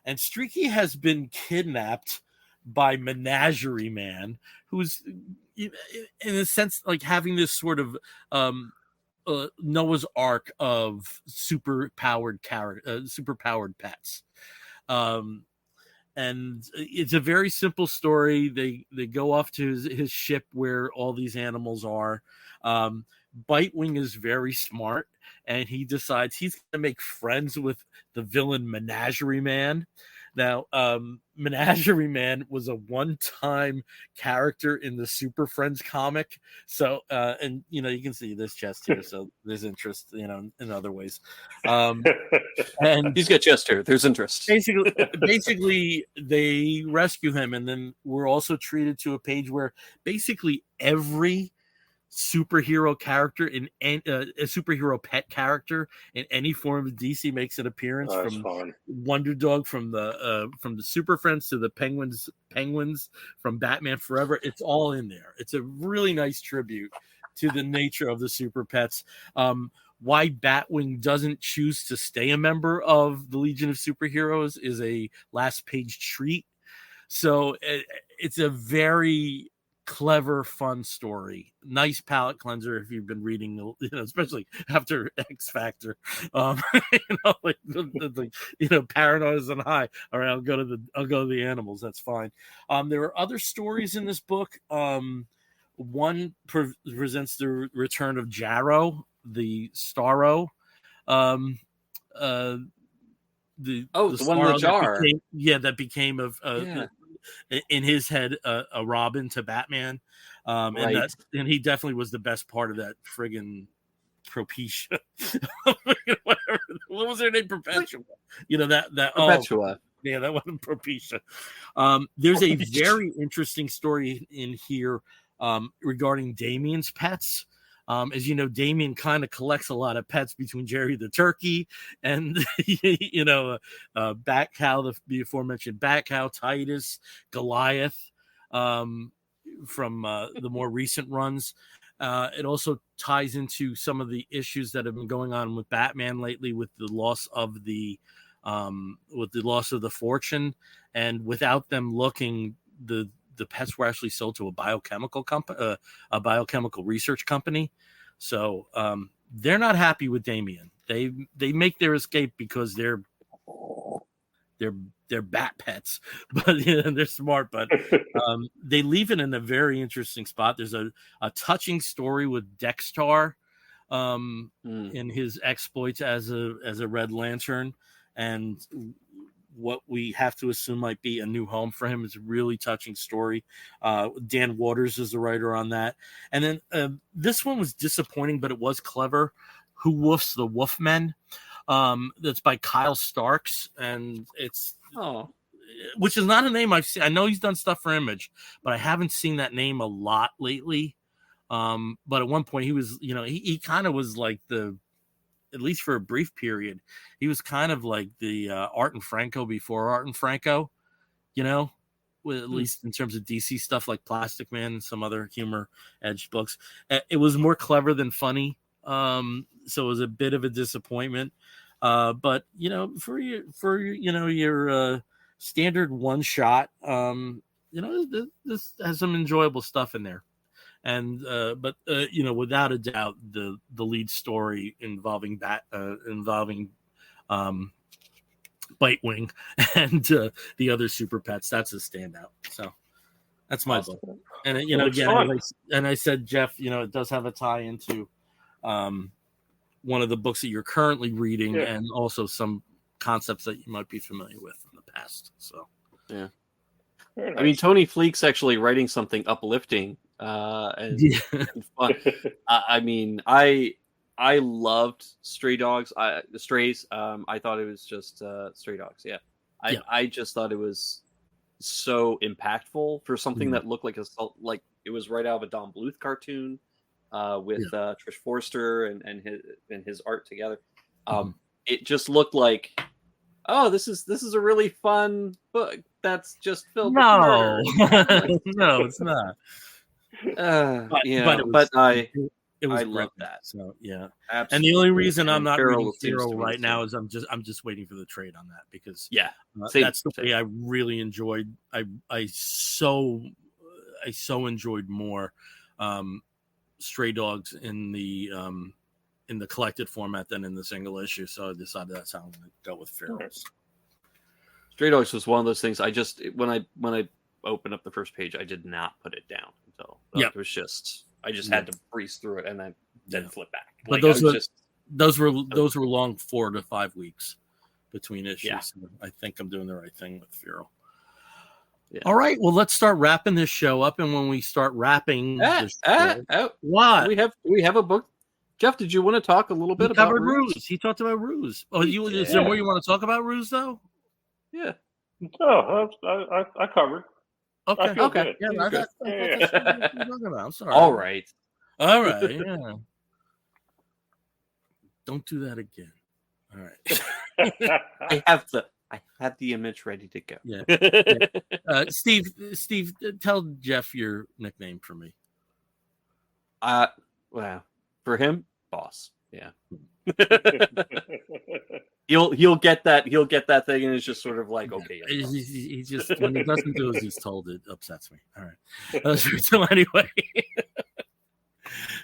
Speaker 4: and Streaky has been kidnapped by Menagerie Man, who's in a sense like having this sort of Noah's Ark of super powered pets. And it's a very simple story. They go off to his ship where all these animals are. Bitewing is very smart, and he decides he's going to make friends with the villain Menagerie Man. Now, Menagerie Man was a one-time character in the Super Friends comic. So, and you know, you can see this chest here. So there's interest, you know, in other ways. And
Speaker 1: he's got chest here. There's interest.
Speaker 4: Basically, they rescue him, and then we're also treated to a page where basically every superhero character in a superhero pet character in any form of DC makes an appearance, from Wonder Dog, from the Super Friends to the Penguins from Batman Forever. It's all in there. It's a really nice tribute to the nature of the super pets. Why Batwing doesn't choose to stay a member of the Legion of Superheroes is a last page treat. So it's a very clever, fun story. Nice palate cleanser if you've been reading, you know, especially after X Factor. You know, like you know, paranoia is on high. All right, I'll go to the animals. That's fine. There are other stories in this book. One presents the return of Jarrow, the Starro. The one in the jar. That became in his head a Robin to Batman. Right. And he definitely was the best part of that friggin' Propecia. Whatever. What was her name? Perpetua. You know, that
Speaker 1: Perpetua.
Speaker 4: Yeah, that wasn't Propecia. There's a very interesting story in here regarding Damien's pets. As you know, Damien kind of collects a lot of pets between Jerry the Turkey and, you know, Bat Cow, the aforementioned Bat Cow, Titus, Goliath, from the more recent runs. It also ties into some of the issues that have been going on with Batman lately, with the loss of the fortune, and without them looking, the pets were actually sold to a biochemical company, a biochemical research company. So they're not happy with Damien. They make their escape because they're bat pets, but you know, they're smart. But they leave it in a very interesting spot. There's a touching story with Dextar in his exploits as a Red Lantern, and what we have to assume might be a new home for him. Is a really touching story. Dan Waters is the writer on that. And then this one was disappointing, but it was clever. Who Woofs the Wolfmen? That's by Kyle Starks, and it's which is not a name I've seen. I know he's done stuff for Image, but I haven't seen that name a lot lately. But at one point he was, you know, he kind of was like at least for a brief period, he was kind of like the Art and Franco before Art and Franco, you know, at least in terms of DC stuff like Plastic Man and some other humor edge books. It was more clever than funny. So it was a bit of a disappointment. But you know, for your standard one shot, you know, this has some enjoyable stuff in there. And but you know, without a doubt, the lead story involving Bitewing and the other super pets, that's a standout. So that's my book. And you know, again, and I said, Jeff, you know, it does have a tie into one of the books that you're currently reading, and also some concepts that you might be familiar with in the past. So
Speaker 1: yeah, I mean, Tony Fleecs actually writing something uplifting. And fun. I mean, I loved Stray Dogs. Strays. I thought it was just Stray Dogs. Yeah. I just thought it was so impactful for something that looked like it was right out of a Don Bluth cartoon, with Trish Forster and his art together. It just looked like, oh, this is a really fun book that's just filled with murder.
Speaker 4: No, it's not.
Speaker 1: But
Speaker 4: It was
Speaker 1: I love
Speaker 4: brilliant.
Speaker 1: that.
Speaker 4: So yeah.
Speaker 1: Absolutely.
Speaker 4: And the only reason I'm
Speaker 1: And
Speaker 4: not
Speaker 1: Feral
Speaker 4: reading
Speaker 1: seems
Speaker 4: Feral
Speaker 1: to be the
Speaker 4: right now
Speaker 1: same.
Speaker 4: is I'm just waiting for the trade on that, because
Speaker 1: same,
Speaker 4: that's the
Speaker 1: same.
Speaker 4: way I really enjoyed. I so enjoyed more Stray Dogs in the collected format than in the single issue. So I decided that's how I'm going to go with Ferals.
Speaker 1: Stray Dogs was one of those things. I just when I opened up the first page, I did not put it down until it was just I just had to breeze through it and then flip back.
Speaker 4: But
Speaker 1: like,
Speaker 4: those were long 4 to 5 weeks between issues.
Speaker 1: Yeah.
Speaker 4: So I think I'm doing the right thing with Feral.
Speaker 1: Yeah.
Speaker 4: All right, well, let's start wrapping this show up, and when we start wrapping this show, what?
Speaker 1: We have a book. Jeff, did you want to talk a little bit about Ruse?
Speaker 4: He talked about Ruse. Oh, is there more you want to talk about Ruse, though?
Speaker 1: Yeah.
Speaker 6: Oh, I covered.
Speaker 4: Okay.
Speaker 6: I feel good.
Speaker 4: Yeah,
Speaker 6: Good.
Speaker 4: that's what I'm talking about. I'm sorry.
Speaker 1: All right.
Speaker 4: Yeah. Don't do that again. All right.
Speaker 1: I have the image ready to go.
Speaker 4: Yeah. Steve, tell Jeff your nickname for me.
Speaker 1: Wow. For him, boss. Yeah. He'll get that. He'll get that thing, and it's just sort of like, okay.
Speaker 4: He just when he doesn't do as he's told, it upsets me. All right. So anyway,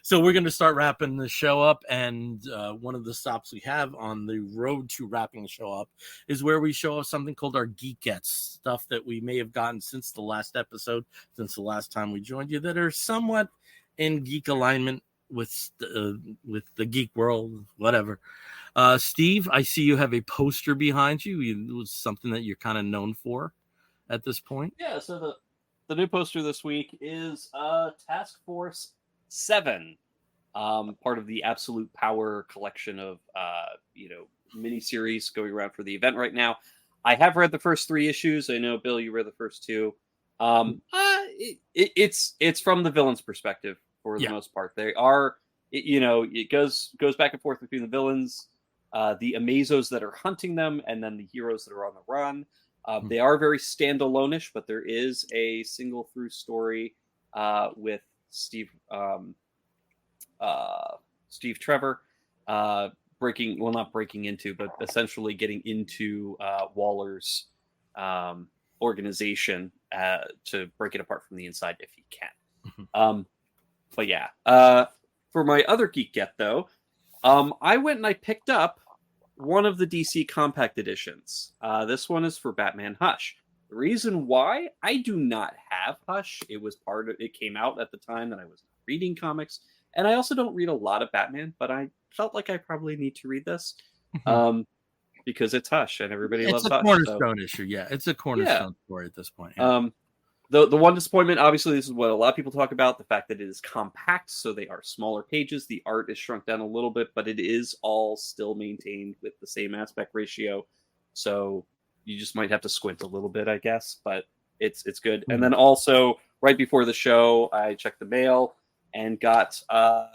Speaker 4: so we're going to start wrapping the show up, and one of the stops we have on the road to wrapping the show up is where we show off something called our Geekettes, stuff that we may have gotten since the last episode, since the last time we joined you, that are somewhat in geek alignment with the geek world, whatever. Steve, I see you have a poster behind you. It was something that you're kind of known for at this point.
Speaker 1: Yeah. So the new poster this week is Task Force 7, part of the Absolute Power collection of miniseries going around for the event right now. I have read the first 3 issues. I know, Bill, you read the first 2. It's from the villain's perspective for the most part. They are, it goes back and forth between the villains, the Amazos that are hunting them, and then the heroes that are on the run. They are very standalone-ish, but there is a single through story with Steve Trevor not breaking into, but essentially getting into Waller's organization to break it apart from the inside if he can. But yeah, for my other Geekette though, I went and I picked up one of the DC Compact Editions. This one is for Batman Hush. The reason why I do not have Hush, it came out at the time that I was reading comics, and I also don't read a lot of Batman, but I felt like I probably need to read this because it's Hush and everybody loves Hush.
Speaker 4: It's a cornerstone issue, yeah. It's a cornerstone story at this point. Yeah.
Speaker 1: The one disappointment, obviously, this is what a lot of people talk about, the fact that it is compact, so they are smaller pages. The art is shrunk down a little bit, but it is all still maintained with the same aspect ratio. So you just might have to squint a little bit, I guess, but it's good. And then also, right before the show, I checked the mail and got a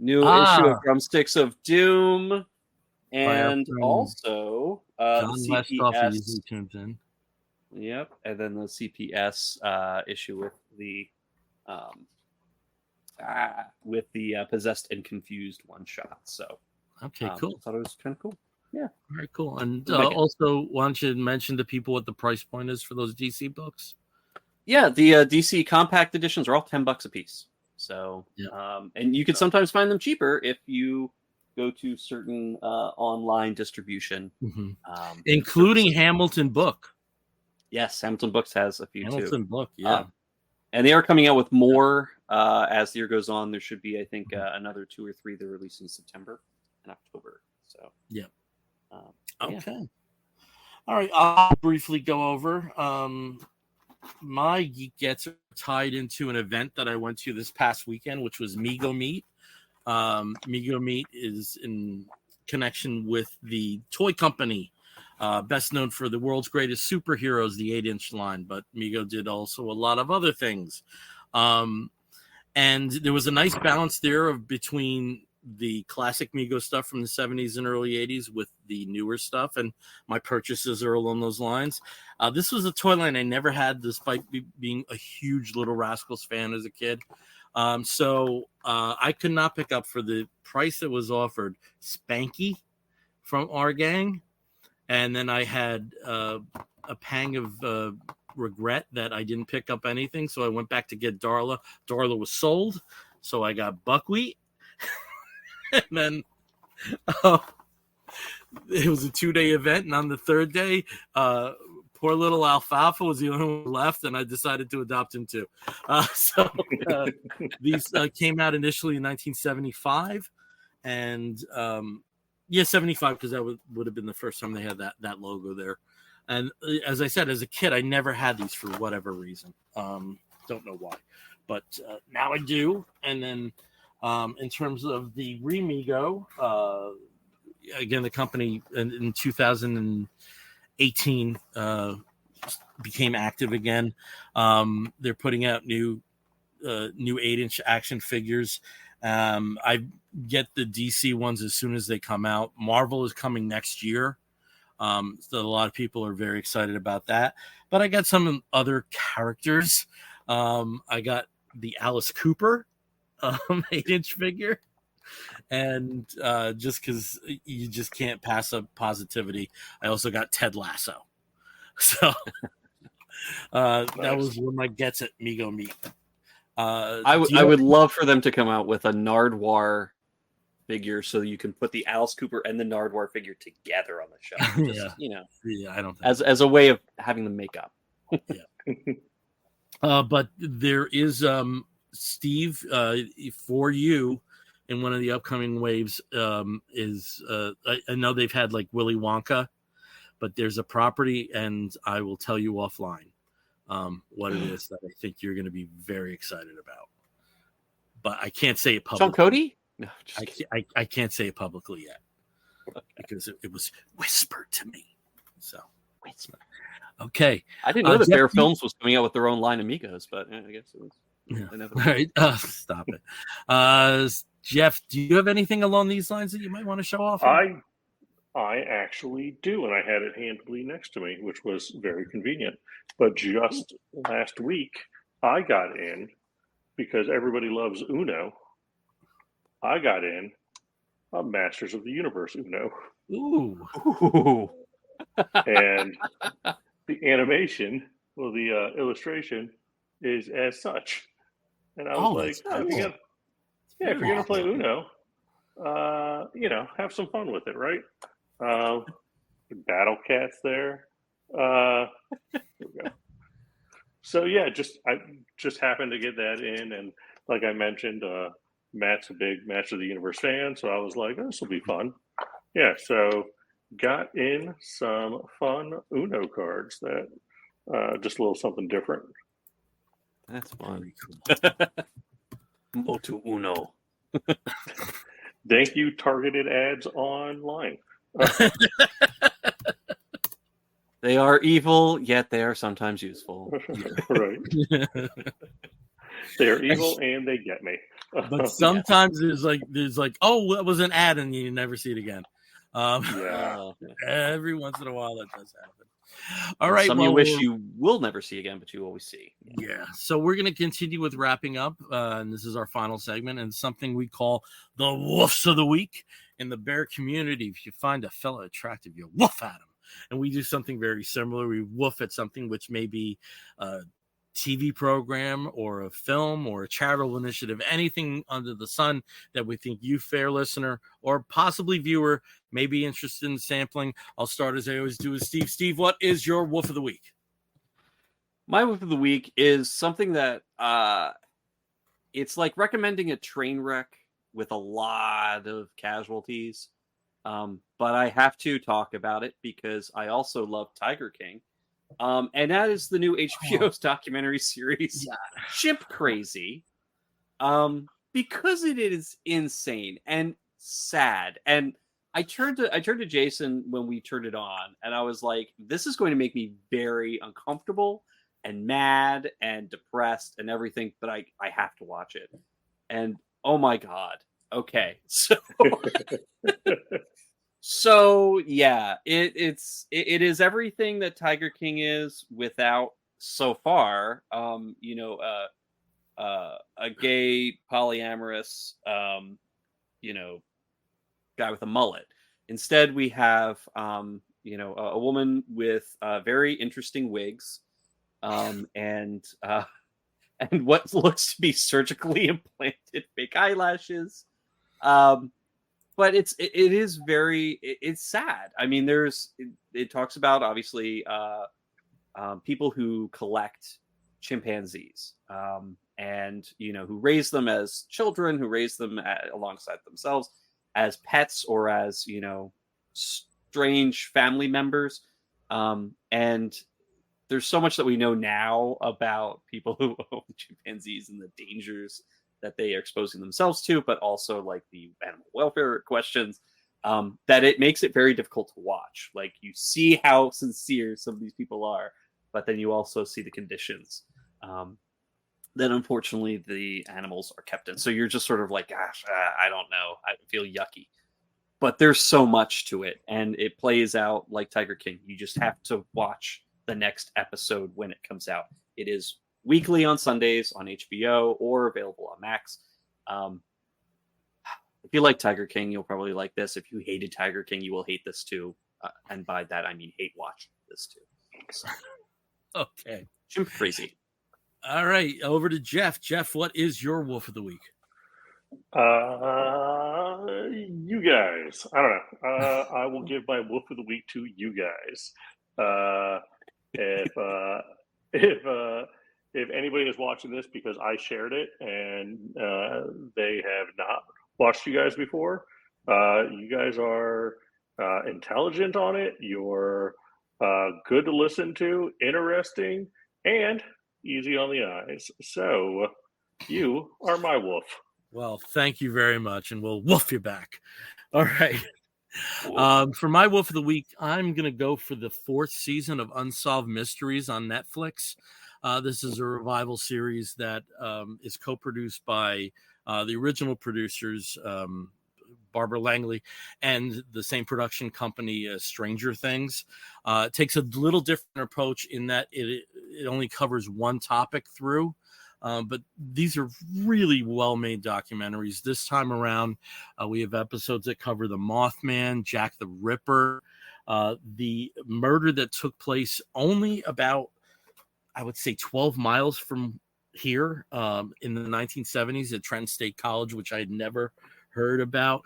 Speaker 1: new issue of Drumsticks of Doom, and also
Speaker 4: John
Speaker 1: the
Speaker 4: Westhoff
Speaker 1: CPS.
Speaker 4: usually tunes in.
Speaker 1: Yep, and then the CPS issue with the possessed and confused one shot. So
Speaker 4: okay, cool.
Speaker 1: I thought it was kind of cool. Yeah,
Speaker 4: all right, cool. And also, why don't you mention to people what the price point is for those DC books?
Speaker 1: Yeah, the DC Compact Editions are all $10 a piece. So, and you can sometimes find them cheaper if you go to certain online distribution,
Speaker 4: including Hamilton Book.
Speaker 1: Yes, Hamilton Books has a few
Speaker 4: Hamilton
Speaker 1: too.
Speaker 4: Book, yeah.
Speaker 1: And they are coming out with more as the year goes on. There should be, I think, another 2 or 3 they're releasing in September and October. So
Speaker 4: yeah.
Speaker 1: Okay.
Speaker 4: Yeah. All right. I'll briefly go over. My Geekettes are tied into an event that I went to this past weekend, which was Mego Meet. Mego Meet is in connection with the toy company. Best known for the world's greatest superheroes, the 8-inch line, but Mego did also a lot of other things. And there was a nice balance there between the classic Mego stuff from the 70s and early 80s with the newer stuff, and my purchases are along those lines. This was a toy line I never had, despite being a huge Little Rascals fan as a kid. So I could not pick up for the price that was offered Spanky from our gang. And then I had a pang of regret that I didn't pick up anything. So I went back to get Darla. Darla was sold. So I got Buckwheat. And then it was a 2-day event. And on the third day, poor little Alfalfa was the only one left, and I decided to adopt him too. These came out initially in 1975, and 75, because that would have been the first time they had that logo there. And as I said, as a kid, I never had these for whatever reason. Don't know why, but now I do. And then in terms of the Remigo, again, the company in 2018 became active again. They're putting out new 8-inch action figures. I get the DC ones as soon as they come out. Marvel is coming next year. So a lot of people are very excited about that. But I got some other characters. I got the Alice Cooper 8-inch figure. And just because you just can't pass up positivity, I also got Ted Lasso. So that was one of my gets at Mego Meet.
Speaker 1: I would love for them to come out with a Nardwuar figure so you can put the Alice Cooper and the Nardwuar figure together on the shelf. Just,
Speaker 4: I don't think
Speaker 1: as a way of having them make up.
Speaker 4: But there is Steve for you in one of the upcoming waves. I know they've had like Willy Wonka, but there's a property, and I will tell you offline what it is that I think you're going to be very excited about. But I can't say it publicly.
Speaker 1: Sean Cody? No,
Speaker 4: I can't say it publicly yet because it was whispered to me. So whisper. Okay.
Speaker 1: I didn't know that Bear Films was coming out with their own line of Migos, but I guess it was.
Speaker 4: Yeah. All right. Stop it. Jeff, do you have anything along these lines that you might want to show off?
Speaker 6: I actually do, and I had it handily next to me, which was very convenient. But just last week, I got in, because everybody loves Uno, I got in a Masters of the Universe Uno.
Speaker 4: Ooh.
Speaker 6: And the animation, the illustration is as such. And I was like, if you're going to play Uno, have some fun with it, right? Battle Cat's there. Here we go. So yeah, I just happened to get that in, and like I mentioned, Matt's a big Master of the Universe fan, so I was like, this will be fun. Yeah, so got in some fun Uno cards that just a little something different.
Speaker 1: That's fun. Motu Uno.
Speaker 6: Thank you, targeted ads online.
Speaker 1: They are evil, yet they are sometimes useful.
Speaker 6: Right. They are evil and they get me.
Speaker 4: But sometimes there's like, oh, that was an ad, and you never see it again. Every once in a while that does happen. All right.
Speaker 1: Some you wish you will never see again, but you always see.
Speaker 4: Yeah. So we're going to continue with wrapping up. And this is our final segment, and something we call the woofs of the week. In the bear community, if you find a fella attractive, you woof at him. And we do something very similar. We woof at something which may be a TV program or a film or a charitable initiative, anything under the sun that we think you, fair listener, or possibly viewer, may be interested in sampling. I'll start as I always do with Steve. Steve, what is your woof of the week?
Speaker 1: My woof of the week is something that it's like recommending a train wreck with a lot of casualties. But I have to talk about it because I also love Tiger King. And that is the new HBO's documentary series, Ship Crazy. Because it is insane and sad. And I turned to Jason when we turned it on, and I was like, this is going to make me very uncomfortable and mad and depressed and everything, but I have to watch it. And oh my God. Okay, so yeah, it is everything that Tiger King is without so far. A gay polyamorous, guy with a mullet. Instead, we have a woman with very interesting wigs, and and what looks to be surgically implanted fake eyelashes. Um, but it's sad. I mean, it talks about obviously people who collect chimpanzees, and who raise them as children, who raise them alongside themselves as pets or as strange family members. And there's so much that we know now about people who own chimpanzees and the dangers that they are exposing themselves to, but also like the animal welfare questions, that it makes it very difficult to watch. Like, you see how sincere some of these people are, but then you also see the conditions that unfortunately the animals are kept in. So you're just sort of like, gosh, I don't know. I feel yucky. But there's so much to it, and it plays out like Tiger King. You just have to watch the next episode when it comes out. It is weekly on Sundays on HBO or available on Max. If you like Tiger King, you'll probably like this. If you hated Tiger King, you will hate this too. And by that, I mean hate watch this too. So,
Speaker 4: okay.
Speaker 1: Chimp crazy.
Speaker 4: All right. Over to Jeff. Jeff, what is your wolf of the week?
Speaker 6: You guys. I don't know. I will give my wolf of the week to you guys. If anybody is watching this because I shared it and they have not watched you guys before, you guys are intelligent on it. You're good to listen to, interesting, and easy on the eyes. So you are my wolf.
Speaker 4: Well, thank you very much, and we'll wolf you back. All right. For my wolf of the week, I'm going to go for the 4th season of Unsolved Mysteries on Netflix. This is a revival series that is co-produced by the original producers, Barbara Langley, and the same production company, Stranger Things. It takes a little different approach in that it only covers one topic through. But these are really well-made documentaries. This time around, we have episodes that cover the Mothman, Jack the Ripper, the murder that took place only about, I would say, 12 miles from here in the 1970s at Trent State College, which I had never heard about.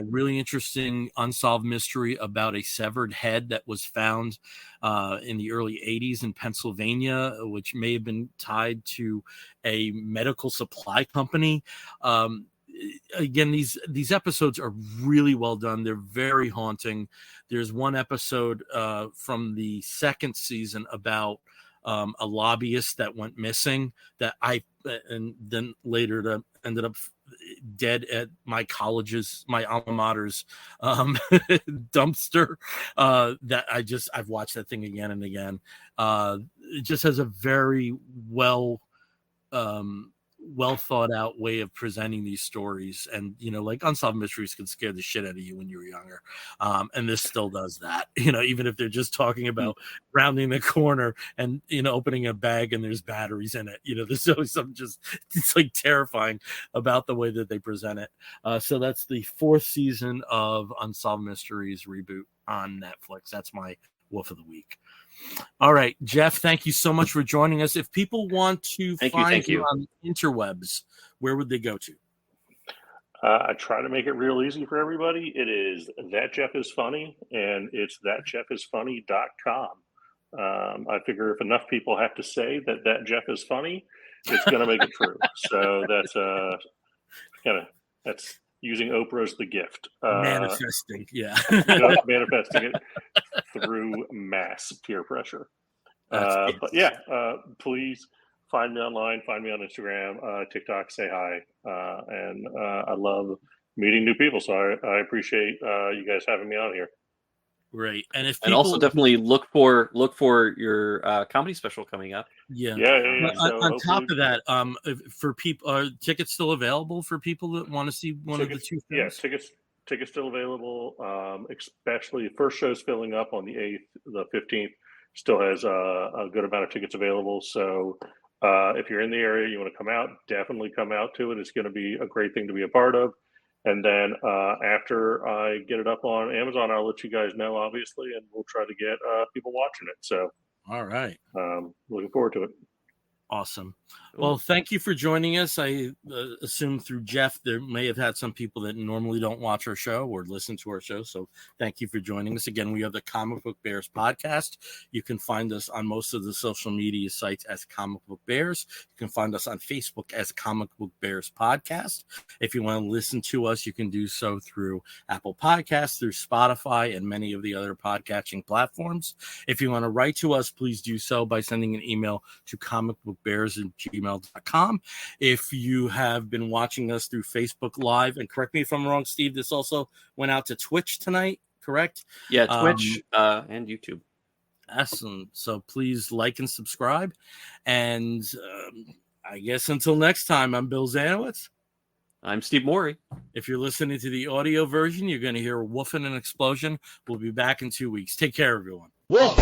Speaker 4: Really interesting unsolved mystery about a severed head that was found in the early 80s in Pennsylvania, which may have been tied to a medical supply company. Again, these episodes are really well done. They're very haunting. There's one episode from the 2nd season about a lobbyist that went missing and then later ended up dead at my alma mater's dumpster. That I've watched that thing again and again. It just has a very well thought out way of presenting these stories, and like Unsolved Mysteries can scare the shit out of you when you were younger, and this still does that. Even if they're just talking about rounding the corner and opening a bag and there's batteries in it, there's always something it's like terrifying about the way that they present it. So that's the 4th season of Unsolved Mysteries reboot on Netflix. That's my wolf of the week. All right, Jeff, thank you so much for joining us. If people want to find you on the interwebs, where would they go to?
Speaker 6: I try to make it real easy for everybody. It is That Jeff Is Funny, and it's thatjeffisfunny.com. I figure if enough people have to say that Jeff is funny, it's going to make it true. So that's using Oprah as the gift.
Speaker 4: Manifesting, yeah.
Speaker 6: Manifesting it through mass peer pressure. But yeah, please find me online, find me on Instagram, TikTok, say hi. And I love meeting new people. So I appreciate you guys having me on here.
Speaker 4: Right. And if people,
Speaker 1: and also definitely look for your comedy special coming up.
Speaker 4: Yeah.
Speaker 6: So
Speaker 4: on top of that, for people, are tickets still available for people that want to see one of the two films?
Speaker 6: Yeah, tickets still available. Especially first show's filling up on the 8th, the 15th still has a good amount of tickets available. So if you're in the area, you want to come out, definitely come out to it. It's going to be a great thing to be a part of. And then after I get it up on Amazon, I'll let you guys know, obviously, and we'll try to get people watching it. So,
Speaker 4: all right,
Speaker 6: looking forward to it.
Speaker 4: Awesome. Well, thank you for joining us. I assume through Jeff, there may have had some people that normally don't watch our show or listen to our show. So thank you for joining us. Again, we have the Comic Book Bears podcast. You can find us on most of the social media sites as Comic Book Bears. You can find us on Facebook as Comic Book Bears Podcast. If you want to listen to us, you can do so through Apple Podcasts, through Spotify, and many of the other podcatching platforms. If you want to write to us, please do so by sending an email to comicbookbears@gmail.com. If you have been watching us through Facebook Live, and correct me if I'm wrong, Steve, this also went out to Twitch tonight, correct?
Speaker 1: Yeah, Twitch and YouTube.
Speaker 4: Excellent. So please like and subscribe. And I guess until next time, I'm Bill Zanowitz.
Speaker 1: I'm Steve Morey.
Speaker 4: If you're listening to the audio version, you're going to hear a woof and an explosion. We'll be back in 2 weeks. Take care, everyone.
Speaker 2: Woof.